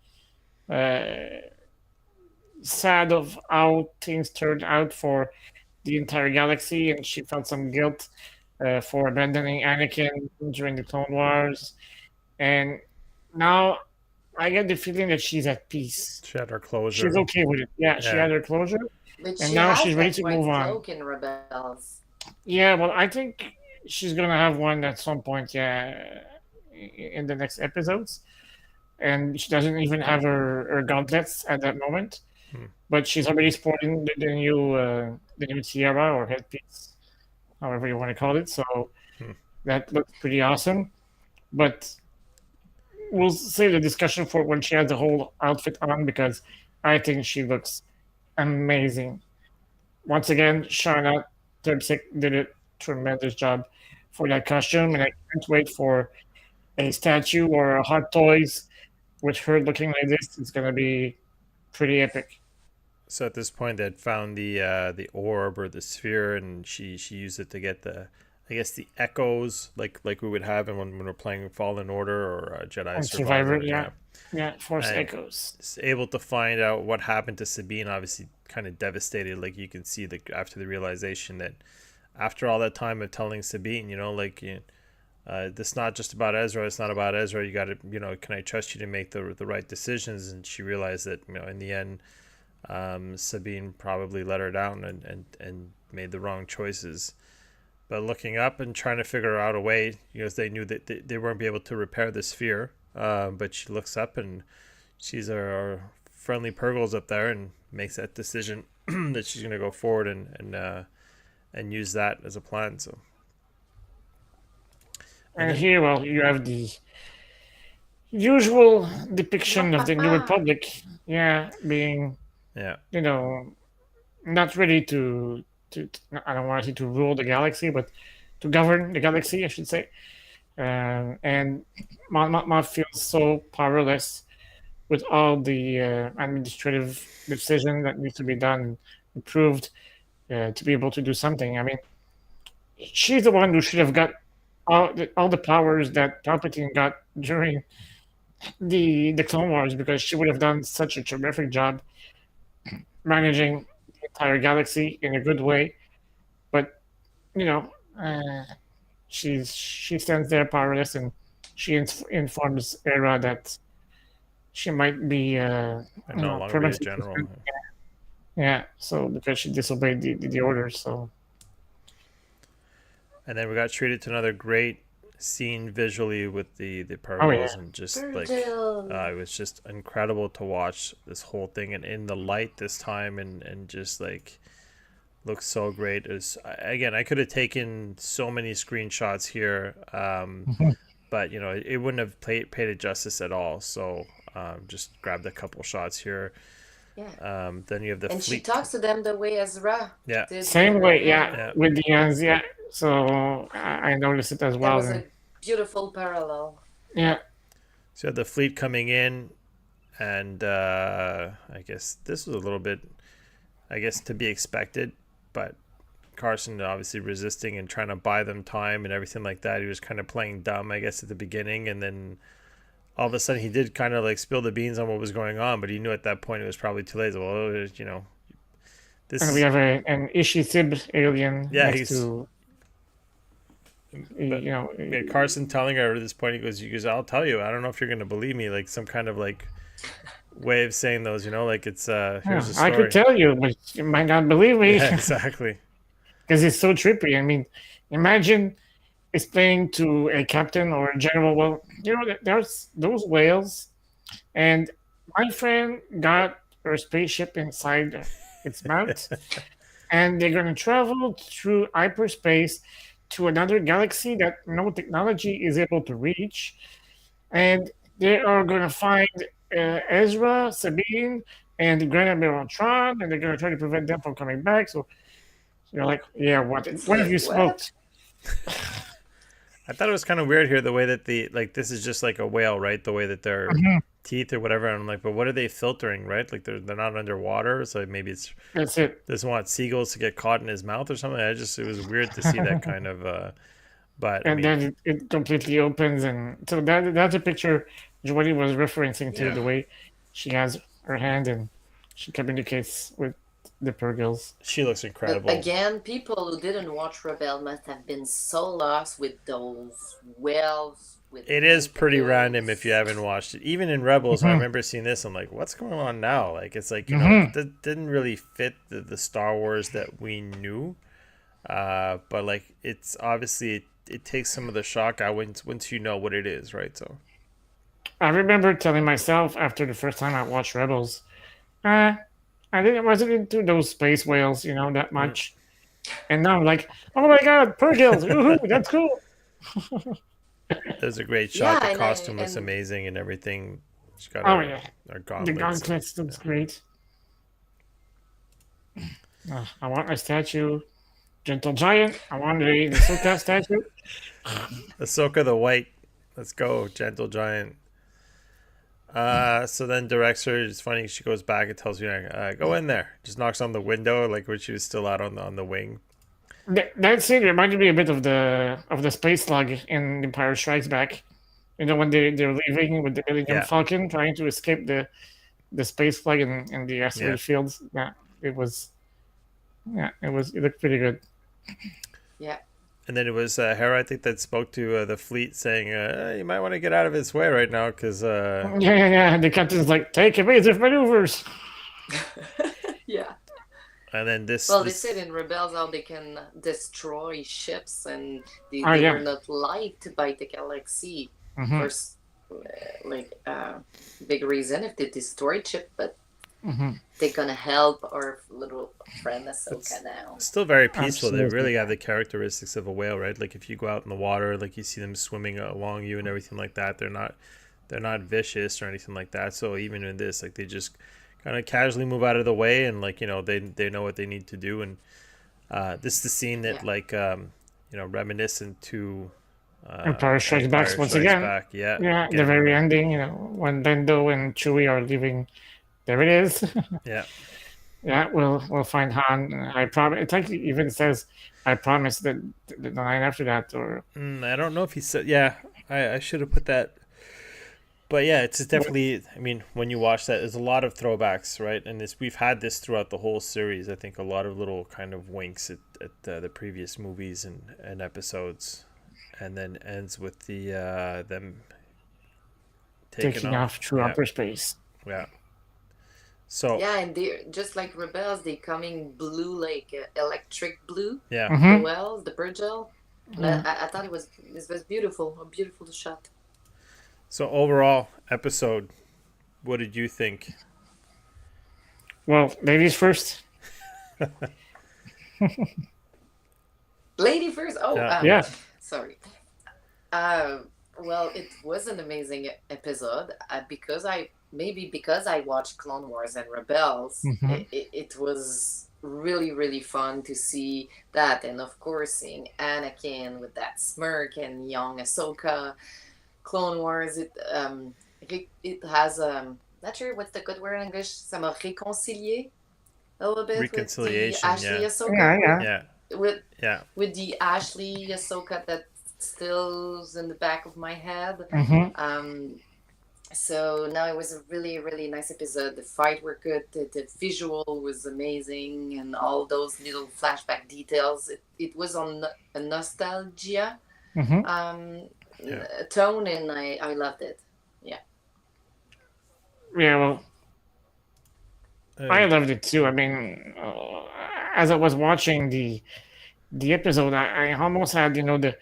[SPEAKER 1] Sad of how things turned out for the entire galaxy, and she felt some guilt for abandoning Anakin during the Clone Wars, and now I get the feeling that she's at peace.
[SPEAKER 2] She had her closure.
[SPEAKER 1] She's okay with it. Yeah, she had her closure, and now she's ready to move on.
[SPEAKER 3] In Rebels.
[SPEAKER 1] Yeah, well, I think she's gonna have one at some point. Yeah, in the next episodes, and she doesn't even have her gauntlets at that moment. But she's already sporting the new tiara or headpiece, however you want to call it. So that looks pretty awesome. But we'll save the discussion for when she has the whole outfit on because I think she looks amazing. Once again, Shauna Terpsick did a tremendous job for that costume, and I can't wait for a statue or a hot toys with her looking like this. It's gonna be pretty epic.
[SPEAKER 2] So at this point, they'd found the orb or the sphere, and she used it to get the, I guess, the echoes like we would have when we're playing Fallen Order or Jedi
[SPEAKER 1] And Survivor,
[SPEAKER 2] Survivor.
[SPEAKER 1] yeah,
[SPEAKER 2] Yeah,
[SPEAKER 1] yeah, Force
[SPEAKER 2] and
[SPEAKER 1] Echoes.
[SPEAKER 2] is able to find out what happened to Sabine. Obviously, kind of devastated. Like you can see the after the realization that after all that time of telling Sabine, this not just about Ezra. It's not about Ezra. You got to, can I trust you to make the right decisions? And she realized that, in the end, Sabine probably let her down and made the wrong choices. But looking up and trying to figure out a way, they knew that they weren't be able to repair the sphere. But she looks up and sees our friendly Purgles up there and makes that decision that she's going to go forward and use that as a plan. So.
[SPEAKER 1] And here, well, you have the usual depiction of the New Republic, yeah, being,
[SPEAKER 2] Yeah.
[SPEAKER 1] not ready to I don't want to say to rule the galaxy, but to govern the galaxy, I should say. And Mon feels so powerless with all the administrative decision that needs to be done, improved to be able to do something. I mean, she's the one who should have got all the powers that Palpatine got during the Clone Wars because she would have done such a terrific job managing the entire galaxy in a good way. But you know, uh, she stands there powerless, and she informs Era that she might be
[SPEAKER 2] And no longer be a
[SPEAKER 1] permanently
[SPEAKER 2] general.
[SPEAKER 1] suspended. Yeah, so because she disobeyed the orders, so.
[SPEAKER 2] And then we got treated to another great scene visually with the Purgles,
[SPEAKER 1] Oh yeah.
[SPEAKER 2] and just it was just incredible to watch this whole thing and in the light this time and just like looks so great. Again, I could have taken so many screenshots here, but it wouldn't have paid it justice at all. So just grabbed a couple shots here.
[SPEAKER 3] Yeah.
[SPEAKER 2] Then you have the
[SPEAKER 3] And she
[SPEAKER 2] fleet.
[SPEAKER 3] talks to them the way Ezra
[SPEAKER 2] Yeah.
[SPEAKER 3] did.
[SPEAKER 1] Same way, yeah,
[SPEAKER 2] Yeah.
[SPEAKER 1] with the hands, yeah. So I noticed it as
[SPEAKER 3] That
[SPEAKER 1] well.
[SPEAKER 3] was
[SPEAKER 1] And,
[SPEAKER 3] a beautiful parallel.
[SPEAKER 1] yeah,
[SPEAKER 2] So you have the fleet coming in, and I guess this was a little bit, to be expected, but Carson obviously resisting and trying to buy them time and everything like that. He was kind of playing dumb, I guess, at the beginning, and then all of a sudden he did kind of like spill the beans on what was going on, but he knew at that point it was probably too late. Well, this
[SPEAKER 1] and
[SPEAKER 2] is,
[SPEAKER 1] we have an Ishithib alien
[SPEAKER 2] Yeah,
[SPEAKER 1] next to,
[SPEAKER 2] but Carson telling her at this point, he goes, I'll tell you. I don't know if you're going to believe me, like some kind of like way of saying those, like it's here's the story.
[SPEAKER 1] I could tell you, but you might not believe me.
[SPEAKER 2] Yeah, exactly.
[SPEAKER 1] Because it's so trippy. I mean, imagine explaining to a captain or a general, well, there's those whales, and my friend got her spaceship inside its mouth, and they're going to travel through hyperspace to another galaxy that no technology is able to reach, and they are going to find Ezra, Sabine, and Grand Admiral Tron, and they're going to try to prevent them from coming back. So you're like, yeah, what have you smoked?
[SPEAKER 2] I thought it was kind of weird here the way that this is just like a whale, right? The way that their teeth or whatever. And I'm like, but what are they filtering, right? Like they're not underwater, so maybe
[SPEAKER 1] That's it.
[SPEAKER 2] doesn't want seagulls to get caught in his mouth or something. It was weird to see that kind of. But
[SPEAKER 1] And then it completely opens, and so that's a picture Joany was referencing to, the way she has her hand and she communicates with the Purgles.
[SPEAKER 2] She looks incredible.
[SPEAKER 3] But again, people who didn't watch Rebel must have been so lost with those whales.
[SPEAKER 2] It is pretty random if you haven't watched it. Even in Rebels, I remember seeing this. I'm like, what's going on now? Like, it's like, it didn't really fit the Star Wars that we knew. But like, it's obviously it takes some of the shock out once you know what it is, right? So
[SPEAKER 1] I remember telling myself after the first time I watched Rebels, I wasn't into those space whales, that much. And now I'm like, oh my god, Purgles, woohoo, that's cool.
[SPEAKER 2] There's a great shot.
[SPEAKER 3] Yeah,
[SPEAKER 2] The
[SPEAKER 3] and
[SPEAKER 2] costume
[SPEAKER 3] I
[SPEAKER 2] looks
[SPEAKER 3] and
[SPEAKER 2] amazing and everything. She's got
[SPEAKER 1] Oh yeah,
[SPEAKER 2] her
[SPEAKER 1] the
[SPEAKER 2] gauntlets. And,
[SPEAKER 1] gauntlets looks great. I want a statue, gentle giant. I want the Ahsoka statue.
[SPEAKER 2] Ahsoka the White. Let's go, gentle giant. So then directs her. It's funny. She goes back and tells you, "Go in there." Just knocks on the window, like when she was still out on the wing.
[SPEAKER 1] That scene reminded me a bit of the space slug in Empire Strikes Back. You know when they're leaving with the Millennium
[SPEAKER 2] Yeah,
[SPEAKER 1] Falcon, trying to escape the space slug in the
[SPEAKER 2] yeah.
[SPEAKER 1] asteroid fields. Yeah, it was. Yeah, it looked pretty good.
[SPEAKER 3] yeah.
[SPEAKER 2] And then it was Hera, I think, that spoke to the fleet, saying, "You might want to get out of its way right now, because."
[SPEAKER 1] Yeah. The captain's like, take evasive maneuvers.
[SPEAKER 3] Yeah.
[SPEAKER 2] And then
[SPEAKER 3] Well, they said in Rebels how they can destroy ships, and they
[SPEAKER 1] Oh
[SPEAKER 3] were
[SPEAKER 1] yeah.
[SPEAKER 3] not liked by the galaxy.
[SPEAKER 1] Mm-hmm.
[SPEAKER 3] First, big reason if they destroy ship, but
[SPEAKER 1] Mm-hmm.
[SPEAKER 3] they're gonna help our little friend Ahsoka
[SPEAKER 2] It's
[SPEAKER 3] now.
[SPEAKER 2] still very peaceful. They
[SPEAKER 1] Absolutely.
[SPEAKER 2] really have the characteristics of a whale, right? Like if you go out in the water, like you see them swimming along you and everything like that. They're not vicious or anything like that. So even in this, like they just kind of casually move out of the way, and like they know what they need to do. And this is the scene that reminiscent to
[SPEAKER 1] Empire Strikes Back
[SPEAKER 2] Empire
[SPEAKER 1] once
[SPEAKER 2] Strikes
[SPEAKER 1] again.
[SPEAKER 2] Back. Yeah,
[SPEAKER 1] Yeah, the
[SPEAKER 2] again.
[SPEAKER 1] very ending. When Lando and Chewie are leaving. There it is.
[SPEAKER 2] Yeah.
[SPEAKER 1] Yeah, we'll find Han. I promise. It actually even says, "I promise" that the line after that, or
[SPEAKER 2] I don't know if he said. Yeah, I should have put that. But yeah, it's definitely. I mean, when you watch that, there's a lot of throwbacks, right? And we've had this throughout the whole series. I think a lot of little kind of winks at the previous movies and episodes, and then ends with the them
[SPEAKER 1] taking off through
[SPEAKER 2] Yeah,
[SPEAKER 1] upper space.
[SPEAKER 2] yeah. So
[SPEAKER 3] Yeah, and they just like Rebels, they coming blue, like electric blue.
[SPEAKER 2] yeah,
[SPEAKER 3] The
[SPEAKER 1] Mm-hmm.
[SPEAKER 3] wells, the Virgil.
[SPEAKER 1] Yeah.
[SPEAKER 3] I thought this was beautiful, a beautiful shot.
[SPEAKER 2] so overall episode, what did you think?
[SPEAKER 1] Well, ladies first.
[SPEAKER 3] Lady first. Oh,
[SPEAKER 2] Yeah.
[SPEAKER 1] Yeah.
[SPEAKER 3] sorry. Well, it was an amazing episode because I watched Clone Wars and Rebels.
[SPEAKER 1] Mhm.
[SPEAKER 3] It was really really fun to see that, and of course seeing Anakin with that smirk and young Ahsoka. Clone Wars. It has not sure what's the good word in English. Ça m'a réconcilié a little bit with the
[SPEAKER 2] Reconciliation,
[SPEAKER 3] Ashley
[SPEAKER 2] yeah.
[SPEAKER 3] Ahsoka
[SPEAKER 2] Yeah,
[SPEAKER 3] with
[SPEAKER 2] yeah.
[SPEAKER 3] the Ashley Ahsoka that still's in the back of my head.
[SPEAKER 1] Mm-hmm.
[SPEAKER 3] So now it was a really really nice episode. The fight were good. The visual was amazing, and all those little flashback details. It was on a nostalgia
[SPEAKER 1] Mm-hmm.
[SPEAKER 2] Yeah.
[SPEAKER 3] tone, and I loved it. Yeah.
[SPEAKER 1] Yeah. Well, I
[SPEAKER 2] Uh,
[SPEAKER 1] loved it too. I mean, as I was watching the episode, I almost had the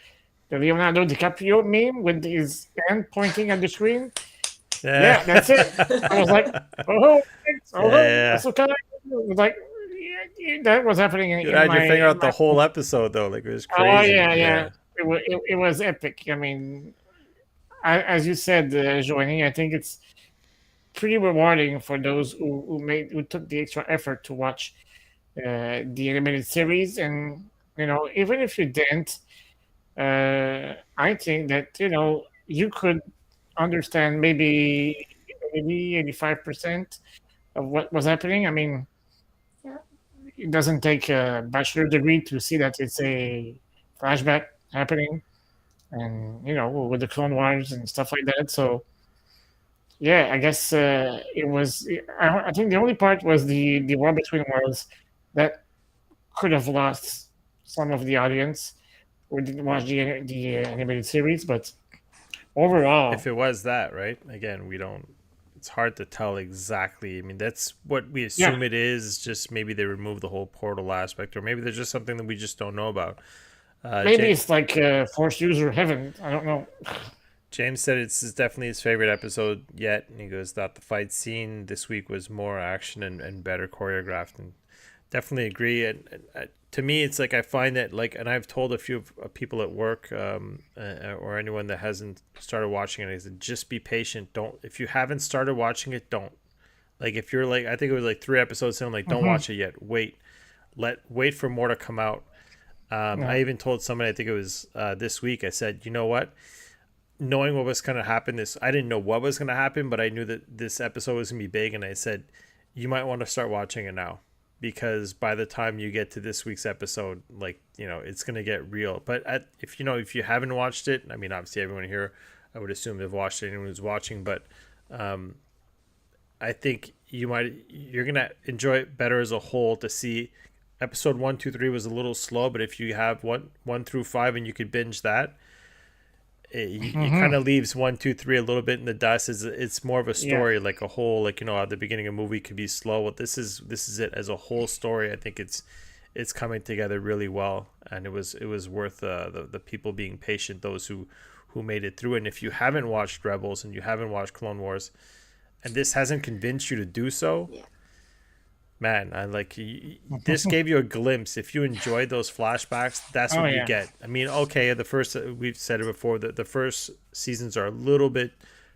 [SPEAKER 1] Leonardo DiCaprio meme with his hand pointing at the screen. Yeah, that's it. I was like, oh, thanks. Oh,
[SPEAKER 2] Yeah.
[SPEAKER 1] that's okay. It was like, yeah, that was happening
[SPEAKER 2] You
[SPEAKER 1] in
[SPEAKER 2] had
[SPEAKER 1] my.
[SPEAKER 2] your finger
[SPEAKER 1] In
[SPEAKER 2] out the
[SPEAKER 1] my
[SPEAKER 2] whole episode though, like it was
[SPEAKER 1] oh
[SPEAKER 2] crazy.
[SPEAKER 1] yeah. It was epic. I mean, as you said, Joany, I think it's pretty rewarding for those who took the extra effort to watch the animated series, and even if you didn't, I think that you could understand maybe 85% of what was happening. I mean,
[SPEAKER 3] Yeah.
[SPEAKER 1] it doesn't take a bachelor degree to see that it's a flashback happening, and with the Clone Wars and stuff like that. So yeah, I guess it was. I think the only part was the War Between Worlds that could have lost some of the audience who didn't watch the animated series, but overall,
[SPEAKER 2] If it was that, right? Again, we don't. It's hard to tell exactly. I mean, that's what we assume it is. Just maybe they removed the whole portal aspect, or maybe there's just something that we just don't know about.
[SPEAKER 1] maybe
[SPEAKER 2] James,
[SPEAKER 1] it's like Force User Heaven. I don't know.
[SPEAKER 2] James said it's definitely his favorite episode yet, and he goes that the fight scene this week was more action and better choreographed. And Definitely agree. And to me, it's like I find that like, and I've told a few people at work, or anyone that hasn't started watching it, I said just be patient. Don't if you haven't started watching it, don't. Like if you're like, I think it was like 3 episodes in, like don't
[SPEAKER 1] Mm-hmm.
[SPEAKER 2] watch it yet. Wait for more to come out. I
[SPEAKER 1] Yeah.
[SPEAKER 2] even told somebody, I think it was this week. I said, you know what? Knowing what was going to happen, I didn't know what was going to happen, but I knew that this episode was going to be big, and I said, you might want to start watching it now, because by the time you get to this week's episode, like it's going to get real. But if you haven't watched it, I mean, obviously everyone here, I would assume they've watched it. Anyone who's watching, but I think you're gonna enjoy it better as a whole. To see episode 1, 2, 3 was a little slow, but if you have one through 5 and you could binge that, it kind
[SPEAKER 1] Mm-hmm.
[SPEAKER 2] of leaves 1, 2, 3 a little bit in the dust. It's more of a
[SPEAKER 1] Yeah.
[SPEAKER 2] story, like a whole, like at the beginning of a movie could be slow. Well, this is it as a whole story. I think it's coming together really well, and it was worth the people being patient, those who made it through. And if you haven't watched Rebels and you haven't watched Clone Wars, and this hasn't convinced you to do so,
[SPEAKER 3] Yeah.
[SPEAKER 2] man, this gave you a glimpse. If you enjoyed those flashbacks, that's
[SPEAKER 1] Oh
[SPEAKER 2] what you
[SPEAKER 1] yeah.
[SPEAKER 2] get. I mean, okay, the first, we've said it before, that the first seasons are a little bit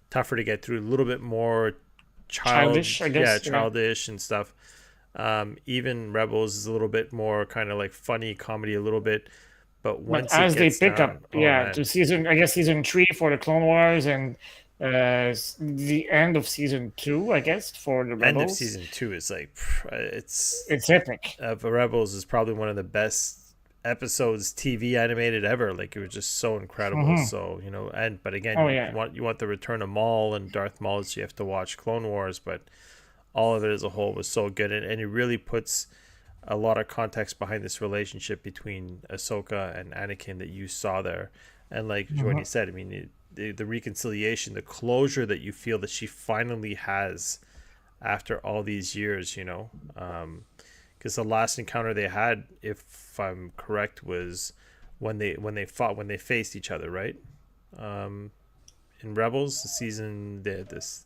[SPEAKER 2] tougher to get through, a little bit more
[SPEAKER 1] Childish, I guess. Yeah.
[SPEAKER 2] childish and stuff. Even Rebels is a little bit more kind of like funny comedy a little bit, but
[SPEAKER 1] But
[SPEAKER 2] once it
[SPEAKER 1] as they
[SPEAKER 2] gets
[SPEAKER 1] pick up,
[SPEAKER 2] down, oh
[SPEAKER 1] yeah,
[SPEAKER 2] man,
[SPEAKER 1] to I guess season 3 for the Clone Wars, and the end of season 2, I guess, for the
[SPEAKER 2] end of
[SPEAKER 1] Rebels.
[SPEAKER 2] season 2 is like, it's
[SPEAKER 1] It's epic.
[SPEAKER 2] Rebels is probably one of the best episodes TV animated ever. Like it was just so incredible.
[SPEAKER 1] Mm-hmm.
[SPEAKER 2] So but again,
[SPEAKER 1] Oh
[SPEAKER 2] you
[SPEAKER 1] yeah.
[SPEAKER 2] want the return of Maul and Darth Maul, so you have to watch Clone Wars. But all of it as a whole was so good, and it really puts a lot of context behind this relationship between Ahsoka and Anakin that you saw there. And like
[SPEAKER 1] Mm-hmm.
[SPEAKER 2] Joany said, I mean, the reconciliation, the closure that you feel that she finally has after all these years, because the last encounter they had, if I'm correct, was when they faced each other, right? Um, in Rebels, this season
[SPEAKER 1] That's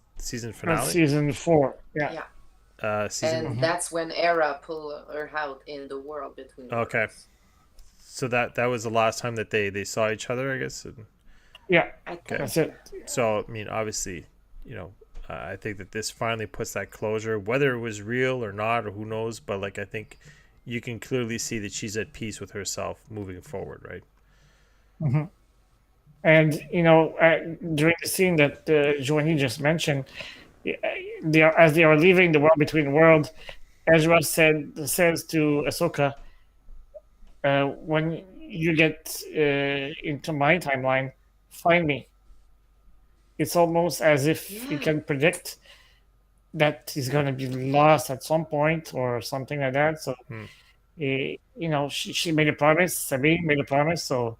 [SPEAKER 2] finale,
[SPEAKER 1] season 4. Yeah.
[SPEAKER 3] Yeah.
[SPEAKER 2] season.
[SPEAKER 3] And
[SPEAKER 1] Mm-hmm.
[SPEAKER 3] that's when Era pull her out in the world between
[SPEAKER 2] Okay,
[SPEAKER 3] worlds.
[SPEAKER 2] so that was the last time that they saw each other, I guess.
[SPEAKER 1] Yeah.
[SPEAKER 3] I
[SPEAKER 2] Okay,
[SPEAKER 3] think.
[SPEAKER 1] That's it.
[SPEAKER 2] so I mean, obviously, I think that this finally puts that closure, whether it was real or not, or who knows. But like, I think you can clearly see that she's at peace with herself moving forward, right?
[SPEAKER 1] Mm-hmm. And during the scene that Joanie just mentioned, as they are leaving the world between world, Ezra says to Ahsoka, "When you get into my timeline, find me." It's almost as if he
[SPEAKER 3] Yeah.
[SPEAKER 1] can predict that he's going to be lost at some point or something like that. So,
[SPEAKER 2] Hmm.
[SPEAKER 1] she made a promise. Sabine made a promise. So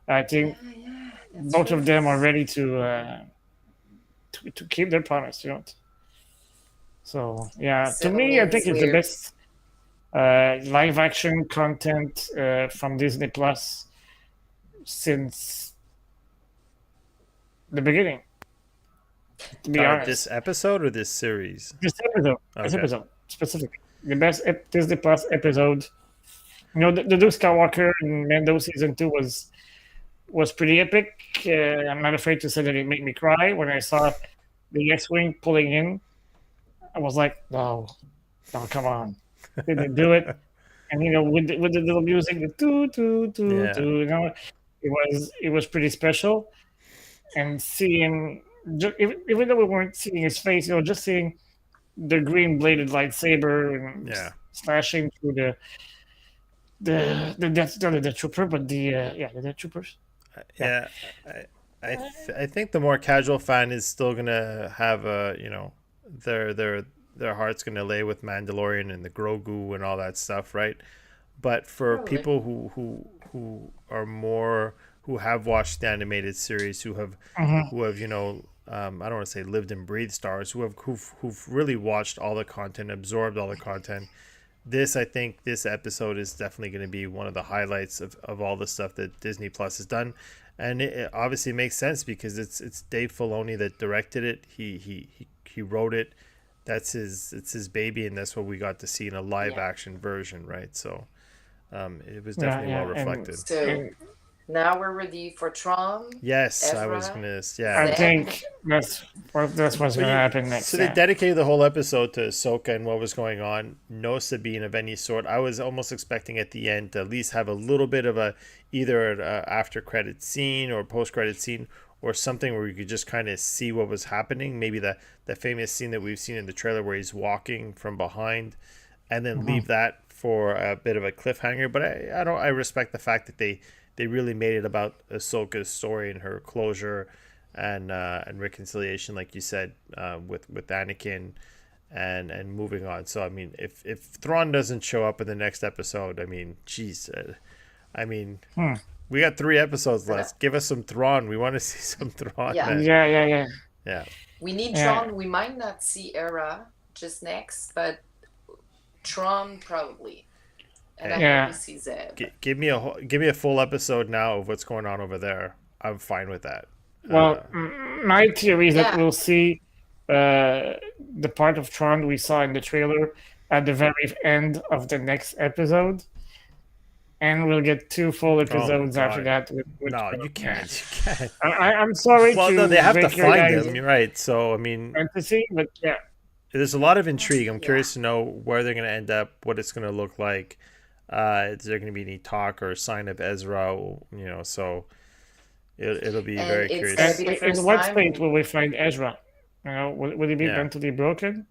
[SPEAKER 1] I
[SPEAKER 3] Yeah,
[SPEAKER 1] think
[SPEAKER 3] yeah. That's
[SPEAKER 1] both
[SPEAKER 3] true.
[SPEAKER 1] of them are ready to keep their promise. So yeah, to me, I
[SPEAKER 3] Sibling
[SPEAKER 1] think
[SPEAKER 3] is
[SPEAKER 1] it's the
[SPEAKER 3] weird.
[SPEAKER 1] best live action content from Disney Plus since the beginning. To be
[SPEAKER 2] This
[SPEAKER 1] honest,
[SPEAKER 2] episode or this series?
[SPEAKER 1] this
[SPEAKER 2] Okay.
[SPEAKER 1] episode specifically, the best Disney Plus episode. The Luke Skywalker in Mando season 2 was pretty epic. I'm not afraid to say that it made me cry when I saw the X-wing pulling in. I was like, no, no, come on, did they do it? And with the little music, the doo doo doo
[SPEAKER 2] Yeah.
[SPEAKER 1] doo, it was pretty special. And seeing, even though we weren't seeing his face, just seeing the green bladed lightsaber and
[SPEAKER 2] Yeah.
[SPEAKER 1] slashing through the Death, not the Death Trooper, but the Death Troopers. Yeah.
[SPEAKER 2] Yeah. I think the more casual fan is still gonna have their heart's gonna lay with Mandalorian and the Grogu and all that stuff, right? But for
[SPEAKER 3] Probably.
[SPEAKER 2] people who are more, who have watched the animated series,
[SPEAKER 1] Hmm.
[SPEAKER 2] I don't want to say lived and breathed stars, who've really watched all the content, absorbed all the content. I think this episode is definitely going to be one of the highlights of all the stuff that Disney Plus has done, and it obviously makes sense because it's Dave Filoni that directed it. He wrote it. it's his baby, and that's what we got to see in a live
[SPEAKER 3] Yeah.
[SPEAKER 2] action version, right? So it was
[SPEAKER 1] Yeah,
[SPEAKER 2] definitely well
[SPEAKER 1] yeah,
[SPEAKER 2] reflected.
[SPEAKER 3] So
[SPEAKER 1] and
[SPEAKER 3] now we're ready for Tron,
[SPEAKER 2] Yes, I was
[SPEAKER 3] Ezra,
[SPEAKER 2] gonna.
[SPEAKER 1] I
[SPEAKER 2] Yeah.
[SPEAKER 3] Zeb.
[SPEAKER 1] think that's what's
[SPEAKER 2] Well,
[SPEAKER 1] gonna happen next.
[SPEAKER 2] so they
[SPEAKER 1] Yeah.
[SPEAKER 2] dedicated the whole episode to Ahsoka and what was going on. No Sabine of any sort. I was almost expecting at the end to at least have a little bit of a either an after credit scene or post credit scene or something where you could just kind of see what was happening. Maybe the famous scene that we've seen in the trailer where he's walking from behind, and then leave that for a bit of a cliffhanger. But I don't. I respect the fact that they really made it about Ahsoka's story and her closure and reconciliation, like you said, with Anakin and moving on. So I mean, if Thrawn doesn't show up in the next episode, I mean, geez, I mean, we got 3 episodes left. Give us some Thrawn. We want to see some Thrawn,
[SPEAKER 3] Yeah.
[SPEAKER 2] man.
[SPEAKER 1] Yeah.
[SPEAKER 2] Yeah.
[SPEAKER 3] We need
[SPEAKER 1] Yeah.
[SPEAKER 3] Tron. We might not see Era just next, but Tron probably. And I
[SPEAKER 1] Yeah.
[SPEAKER 3] hope we see Zeb.
[SPEAKER 2] Give me a full episode now of what's going on over there. I'm fine with that.
[SPEAKER 1] Well, my theory is that
[SPEAKER 3] Yeah.
[SPEAKER 1] we'll see the part of Tron we saw in the trailer at the very end of the next episode, and we'll get 2 full episodes after
[SPEAKER 2] God.
[SPEAKER 1] that. With
[SPEAKER 2] No,
[SPEAKER 1] Tron.
[SPEAKER 2] you can't. You can't.
[SPEAKER 1] I'm sorry
[SPEAKER 2] Well,
[SPEAKER 1] to
[SPEAKER 2] no, they have to
[SPEAKER 1] break your
[SPEAKER 2] find
[SPEAKER 1] guys'
[SPEAKER 2] them. You're right. So I mean,
[SPEAKER 1] fantasy, but yeah.
[SPEAKER 2] there's a lot of intrigue. I'm
[SPEAKER 3] Yeah.
[SPEAKER 2] curious to know where they're going to end up, what it's going to look like. Is there going to be any talk or sign of Ezra? You know, so it'll be
[SPEAKER 3] And
[SPEAKER 2] very
[SPEAKER 3] it's
[SPEAKER 2] curious.
[SPEAKER 3] gonna be the
[SPEAKER 1] In
[SPEAKER 3] first
[SPEAKER 1] what
[SPEAKER 3] time.
[SPEAKER 1] state will we find Ezra? You know, will he be
[SPEAKER 2] Yeah.
[SPEAKER 1] mentally broken?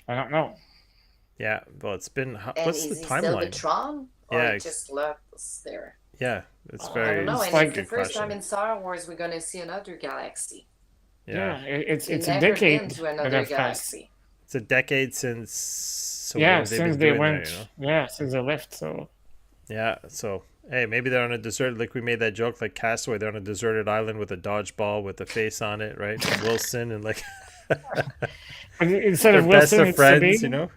[SPEAKER 1] I don't know.
[SPEAKER 2] Yeah, well, it's been.
[SPEAKER 3] And
[SPEAKER 2] What's the
[SPEAKER 3] is he still with
[SPEAKER 2] timeline?
[SPEAKER 3] Tron? Or
[SPEAKER 2] Yeah.
[SPEAKER 3] it just left us there?
[SPEAKER 2] Yeah, it's
[SPEAKER 3] I
[SPEAKER 2] very.
[SPEAKER 3] don't know.
[SPEAKER 1] It's
[SPEAKER 3] And
[SPEAKER 1] like-
[SPEAKER 3] it's the
[SPEAKER 2] good
[SPEAKER 3] first
[SPEAKER 2] question.
[SPEAKER 3] time in Star Wars we're going to see another galaxy.
[SPEAKER 1] Yeah, it's
[SPEAKER 3] We've
[SPEAKER 1] a
[SPEAKER 3] never
[SPEAKER 1] decade
[SPEAKER 3] been to
[SPEAKER 1] that
[SPEAKER 3] another
[SPEAKER 1] have passed.
[SPEAKER 3] galaxy.
[SPEAKER 2] It's a decade since. So what
[SPEAKER 1] Yeah,
[SPEAKER 2] have
[SPEAKER 1] since
[SPEAKER 2] been
[SPEAKER 1] they
[SPEAKER 2] doing there,
[SPEAKER 1] went.
[SPEAKER 2] you know?
[SPEAKER 1] Yeah, since they left. So
[SPEAKER 2] Yeah, so hey, maybe they're on a desert. Like we made that joke, like Castaway. They're on a deserted island with a dodgeball with a face on it, right? Wilson and like
[SPEAKER 1] instead
[SPEAKER 2] they're
[SPEAKER 1] of
[SPEAKER 2] best
[SPEAKER 1] Wilson,
[SPEAKER 2] of
[SPEAKER 1] it's
[SPEAKER 2] friends,
[SPEAKER 1] Sabine.
[SPEAKER 2] you know.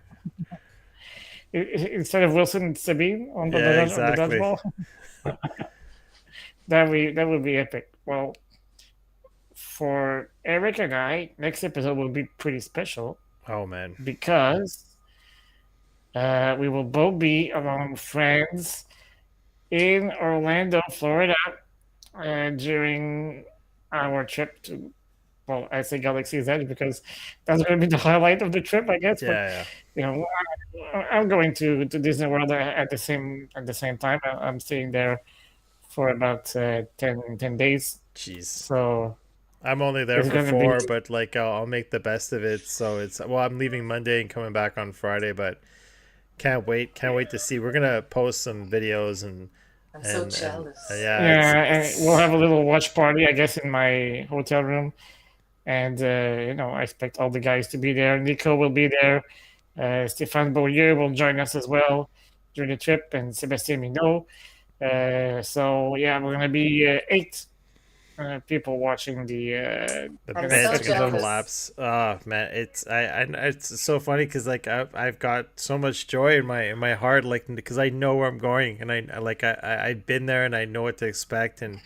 [SPEAKER 1] Instead of Wilson, it's Sabine on the,
[SPEAKER 2] Yeah,
[SPEAKER 1] on the
[SPEAKER 2] exactly.
[SPEAKER 1] dodgeball. That would be epic. Well, for Eric and I, next episode will be pretty special
[SPEAKER 2] Oh man,
[SPEAKER 1] because we will both be among friends in Orlando, Florida, during our trip to. Well, I say Galaxy's Edge because that's going to be the highlight of the trip, I guess. But
[SPEAKER 2] yeah.
[SPEAKER 1] you know, I'm going to Disney World at the same time. I'm staying there for about 10 days.
[SPEAKER 2] Jeez,
[SPEAKER 1] So
[SPEAKER 2] I'm only there
[SPEAKER 1] It's
[SPEAKER 2] for
[SPEAKER 1] gonna
[SPEAKER 2] 4,
[SPEAKER 1] be-
[SPEAKER 2] but like I'll make the best of it. So it's I'm leaving Monday and coming back on Friday, but can't wait to see. We're gonna post some videos and
[SPEAKER 3] I'm so jealous.
[SPEAKER 2] yeah,
[SPEAKER 1] yeah, and we'll have a little watch party, I guess, in my hotel room. And I expect all the guys to be there. Nico will be there. Stéphane Beaulieu will join us as well during the trip, and Sébastien Minot. So yeah, we're gonna be 8 people watching the
[SPEAKER 3] I'm
[SPEAKER 2] the
[SPEAKER 3] so
[SPEAKER 2] bed's gonna
[SPEAKER 3] jealous.
[SPEAKER 2] collapse. Oh man, it's it's so funny because like I've got so much joy in my heart, like because I know where I'm going and I've been there and I know what to expect and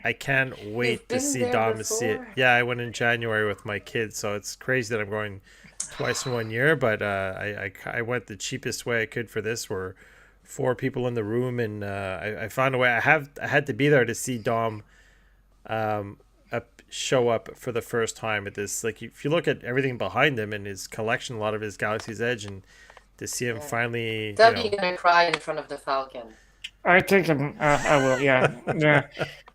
[SPEAKER 2] I can't wait
[SPEAKER 3] You've
[SPEAKER 2] to
[SPEAKER 3] been
[SPEAKER 2] see
[SPEAKER 3] there
[SPEAKER 2] Dom see it.
[SPEAKER 3] before?
[SPEAKER 2] Yeah, I went in January with my kids, so it's crazy that I'm going twice in 1 year. But I went the cheapest way I could for this. Where 4 people in the room, and I found a way. I had to be there to see Dom show up for the first time at this. Like if you look at everything behind him and his collection, a lot of his Galaxy's Edge, and to see him finally,
[SPEAKER 3] Dobby gonna cry in front of the Falcon.
[SPEAKER 1] I think I will. Yeah, yeah.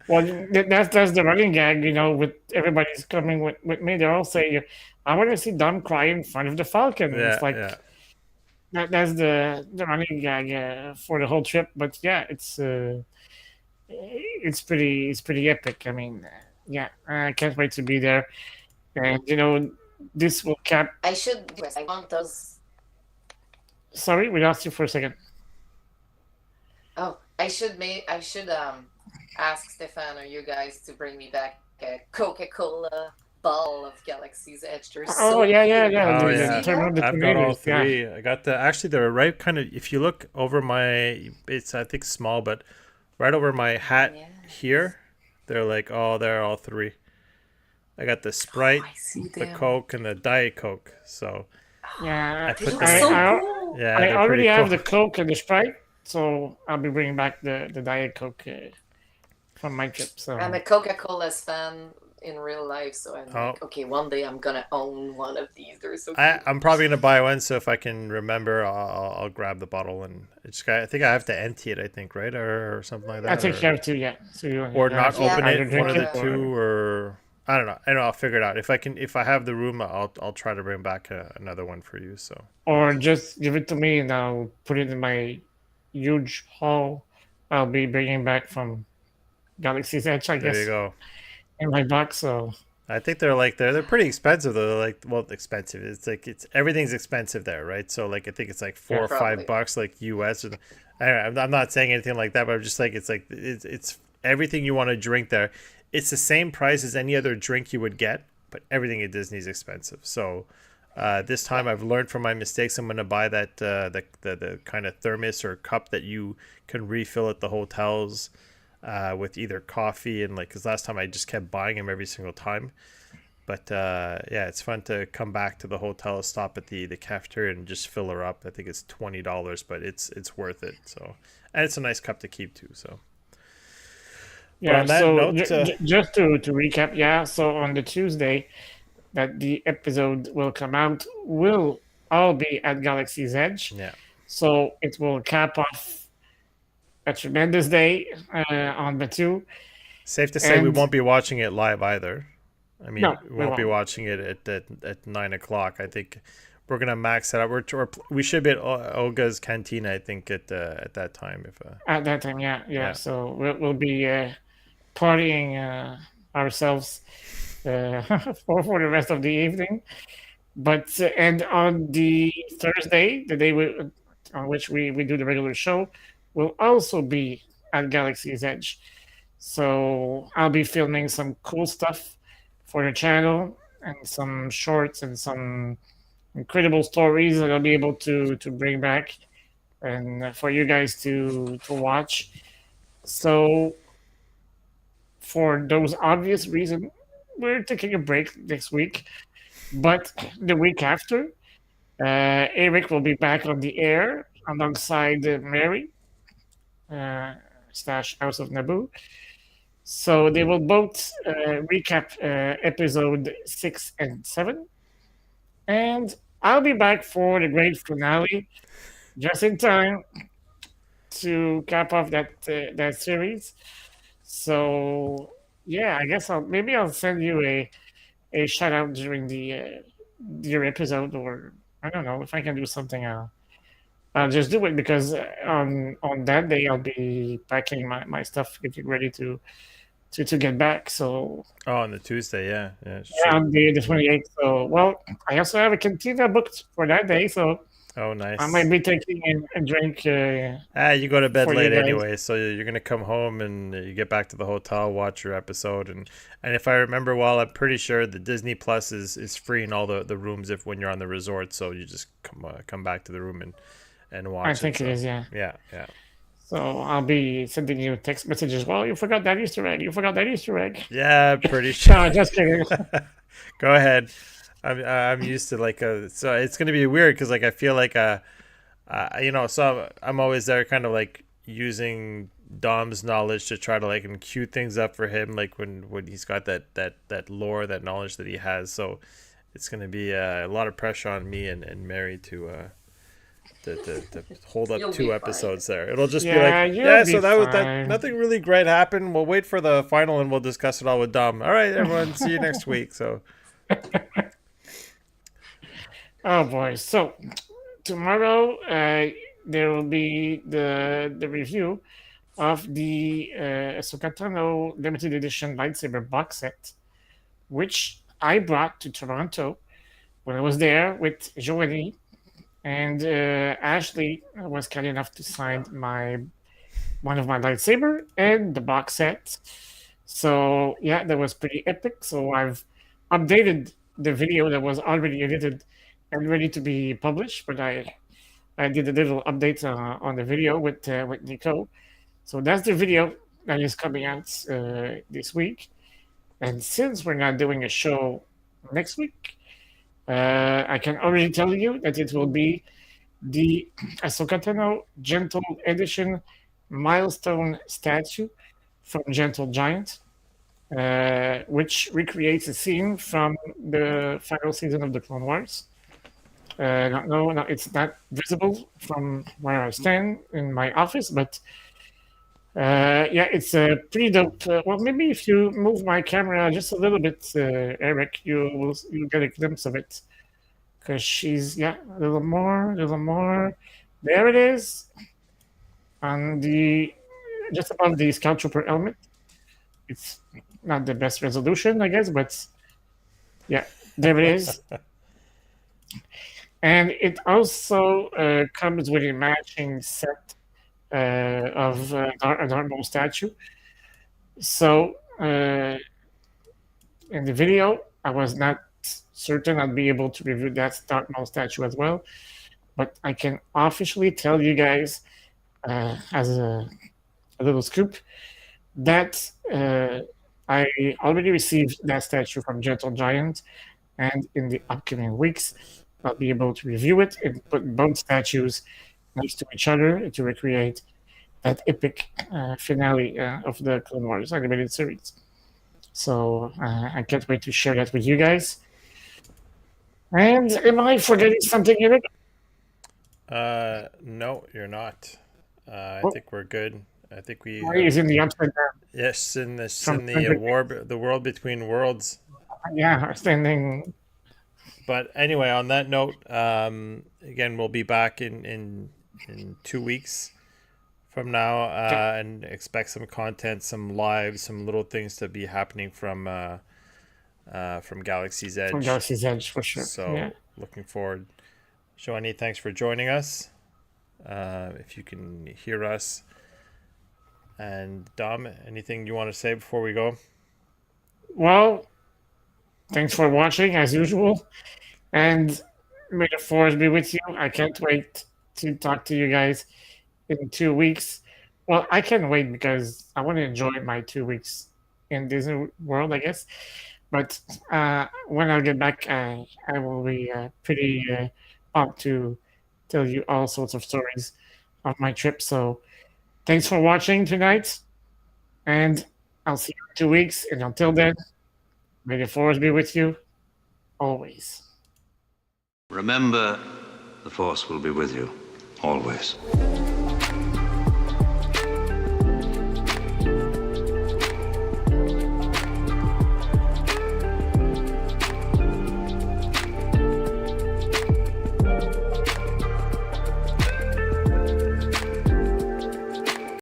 [SPEAKER 1] Well, that's the running gag, with everybody's coming with me. They all say, "I want to see Dom cry in front of the Falcon."
[SPEAKER 2] yeah,
[SPEAKER 1] It's like
[SPEAKER 2] yeah.
[SPEAKER 1] that's the running gag for the whole trip. But yeah, it's pretty epic. I mean, yeah, I can't wait to be there, and this will cap.
[SPEAKER 3] I want those.
[SPEAKER 1] Sorry, we lost you for a second.
[SPEAKER 3] Oh, I should ask Stefan or you guys to bring me back a Coca-Cola ball of Galaxy's Edge. They're
[SPEAKER 1] Oh
[SPEAKER 3] so
[SPEAKER 1] yeah.
[SPEAKER 2] Oh,
[SPEAKER 1] the
[SPEAKER 2] yeah.
[SPEAKER 1] Terminal of the
[SPEAKER 2] I've got all
[SPEAKER 1] Tomatoes, yeah.
[SPEAKER 2] 3. I got actually they're right kind of, if you look over my, it's I think small, but right over my hat here, they're like, oh, they're all 3. I got the Sprite,
[SPEAKER 3] I see
[SPEAKER 2] the
[SPEAKER 3] them.
[SPEAKER 2] Coke, and the Diet Coke. So
[SPEAKER 1] Yeah,
[SPEAKER 3] They
[SPEAKER 2] put
[SPEAKER 3] look
[SPEAKER 2] them
[SPEAKER 1] I,
[SPEAKER 2] in.
[SPEAKER 3] so
[SPEAKER 1] I
[SPEAKER 3] cool.
[SPEAKER 2] Yeah,
[SPEAKER 1] I
[SPEAKER 2] they're pretty
[SPEAKER 1] already
[SPEAKER 2] cool.
[SPEAKER 1] have the Coke and the Sprite, so I'll be bringing back the Diet Coke from my trip.
[SPEAKER 3] I'm a
[SPEAKER 1] So
[SPEAKER 3] Coca-Cola's fan in real life, so I'm
[SPEAKER 2] Oh,
[SPEAKER 3] like, okay, one day I'm gonna own one of these. They're so
[SPEAKER 2] I
[SPEAKER 3] cute.
[SPEAKER 2] I'm probably gonna buy one. So if I can remember, I'll grab the bottle and I think I have to empty it. I think right or something like
[SPEAKER 1] I
[SPEAKER 2] that,
[SPEAKER 1] think you have to, yeah. So you
[SPEAKER 2] or not
[SPEAKER 1] have to
[SPEAKER 3] Yeah,
[SPEAKER 2] open
[SPEAKER 1] either
[SPEAKER 2] it. One
[SPEAKER 1] drink
[SPEAKER 2] of
[SPEAKER 1] it
[SPEAKER 2] the
[SPEAKER 1] or
[SPEAKER 2] two, or I don't know. I know. I'll figure it out. If I have the room, I'll try to bring back another one for you. So
[SPEAKER 1] just give it to me and I'll put it in my huge haul. I'll be bringing back from Galaxy's Edge, I
[SPEAKER 2] there you
[SPEAKER 1] guess,
[SPEAKER 2] go.
[SPEAKER 1] in my box. So
[SPEAKER 2] I think they're pretty expensive though. They're like, well, expensive. It's like it's everything's expensive there, right? So like I think it's like four
[SPEAKER 1] yeah,
[SPEAKER 2] or five
[SPEAKER 3] probably.
[SPEAKER 2] bucks like US. Or, I'm not saying anything like that, but I'm just like it's everything you want to drink there. It's the same price as any other drink you would get, but everything at Disney is expensive. So this
[SPEAKER 3] Yeah.
[SPEAKER 2] time I've learned from my mistakes. I'm gonna buy that the kind of thermos or cup that you can refill at the hotels with either coffee and like because last time I just kept buying them every single time. But yeah, it's fun to come back to the hotel, stop at the cafeteria, and just fill her up. I think it's $20, but it's worth it. So, and it's a nice cup to keep too. So, but
[SPEAKER 1] yeah.
[SPEAKER 2] on that
[SPEAKER 1] So
[SPEAKER 2] note,
[SPEAKER 1] just to recap, yeah. So on the Tuesday that the episode will come out, will all be at Galaxy's Edge.
[SPEAKER 2] yeah,
[SPEAKER 1] So it will cap off a tremendous day on the two.
[SPEAKER 2] safe to say we
[SPEAKER 1] And
[SPEAKER 2] won't be watching it live either. I mean,
[SPEAKER 1] no,
[SPEAKER 2] we
[SPEAKER 1] we
[SPEAKER 2] won't be
[SPEAKER 1] won't.
[SPEAKER 2] watching it at 9 o'clock. I think we're gonna max it out. We should be at Olga's Cantina. I think at that time. If
[SPEAKER 1] At that time, yeah, yeah.
[SPEAKER 2] yeah,
[SPEAKER 1] So we'll be partying ourselves for the rest of the evening. But and on the Thursday, the day on which we do the regular show, will also be at Galaxy's Edge. So I'll be filming some cool stuff for the channel and some shorts and some incredible stories that I'll be able to bring back and for you guys to watch. So for those obvious reasons, we're taking a break next week. But the week after, Eric will be back on the air alongside Mary, uh, slash House of Naboo. So they will both recap episode 6 and 7. And I'll be back for the great finale just in time to cap off that series. So yeah, I guess I'll send you a shout out during the your episode, or I don't know if I can do something. I'll just do it because on that day I'll be packing my stuff, getting ready to get back. So
[SPEAKER 2] oh, on the Tuesday, yeah, yeah,
[SPEAKER 1] yeah,
[SPEAKER 2] shoot.
[SPEAKER 1] on the 28th. So well, I also have a cantina booked for that day, so
[SPEAKER 2] Oh,
[SPEAKER 1] I might
[SPEAKER 2] nice.
[SPEAKER 1] be taking a drink
[SPEAKER 2] You go to bed
[SPEAKER 1] for you
[SPEAKER 2] late
[SPEAKER 1] guys.
[SPEAKER 2] anyway, so you're gonna come home and you get back to the hotel, watch your episode, and if I remember well, I'm pretty sure the Disney Plus is free in all the rooms if when you're on the resort, so you just come back to the room and
[SPEAKER 1] I
[SPEAKER 2] watch it.
[SPEAKER 1] think it
[SPEAKER 2] So
[SPEAKER 1] is, yeah.
[SPEAKER 2] yeah, yeah,
[SPEAKER 1] So I'll be sending you text messages. Well, you forgot that Easter egg. You forgot that Easter egg.
[SPEAKER 2] yeah, pretty sure.
[SPEAKER 1] No, just kidding.
[SPEAKER 2] Go ahead. I'm used to like so it's gonna be weird because like I feel like so I'm always there kind of like using Dom's knowledge to try to like and cue things up for him like when he's got that lore, that knowledge that he has. So it's gonna be a lot of pressure on me and Mary to hold up
[SPEAKER 3] You'll be
[SPEAKER 2] two
[SPEAKER 3] fine.
[SPEAKER 2] episodes there. It'll just be
[SPEAKER 1] Yeah,
[SPEAKER 2] like,
[SPEAKER 1] you'll
[SPEAKER 2] yeah,
[SPEAKER 1] be
[SPEAKER 2] so that was that
[SPEAKER 1] fine.
[SPEAKER 2] nothing really great happened. We'll wait for the final and we'll discuss it all with Dom. All right, everyone, see you next week. So
[SPEAKER 1] Oh boy. So tomorrow there will be the review of the Ahsoka Tano limited edition lightsaber box set, which I brought to Toronto when I was there with Joany, and Ashley was kind enough to sign my one of my lightsaber and the box set. So yeah, that was pretty epic. So I've updated the video that was already edited and ready to be published, but I did a little update on the video with Nico. So that's the video that is coming out this week. And since we're not doing a show next week, I can already tell you that it will be the Ahsoka Tano Gentle Edition milestone statue from Gentle Giant, which recreates a scene from the final season of the Clone Wars. No, it's not visible from where I stand in my office, but yeah, it's a pretty dope. Well, maybe if you move my camera just a little bit, Eric, you'll get a glimpse of it. Because she's, yeah, a little more, a little more. There it is on the just above the Scout Trooper helmet. It's not the best resolution, I guess, but yeah, there it is. And it also comes with a matching set of a Darth Maul statue. So in the video, I was not certain I'd be able to review that Darth Maul statue as well, but I can officially tell you guys as a little scoop that I already received that statue from Gentle Giant, and in the upcoming weeks, I'll be able to review it and put both statues next to each other to recreate that epic finale of the Clone Wars animated series. So I can't wait to share that with you guys. And am I forgetting something, Eric?
[SPEAKER 2] No, you're not. I
[SPEAKER 1] Oh.
[SPEAKER 2] think we're good. I think we.
[SPEAKER 1] Why is in the upside down?
[SPEAKER 2] Yes, in
[SPEAKER 1] From
[SPEAKER 2] the the world between worlds.
[SPEAKER 1] Yeah, standing.
[SPEAKER 2] But anyway, on that note, again, we'll be back in 2 weeks from now, and expect some content, some lives, some little things to be happening from Galaxy's Edge.
[SPEAKER 1] From Galaxy's Edge, for sure.
[SPEAKER 2] So
[SPEAKER 1] yeah.
[SPEAKER 2] Looking forward. Joany, thanks for joining us. If you can hear us. And Dom, anything you want to say before we go?
[SPEAKER 1] Well, thanks for watching as usual, and may the force be with you. I can't wait to talk to you guys in 2 weeks. Well, I can't wait because I want to enjoy my 2 weeks in Disney World, I guess. But when I get back, I will be pretty pumped to tell you all sorts of stories of my trip. So thanks for watching tonight, and I'll see you in 2 weeks. And until then, may the force be with you always.
[SPEAKER 4] Remember, the Force will be with you, always.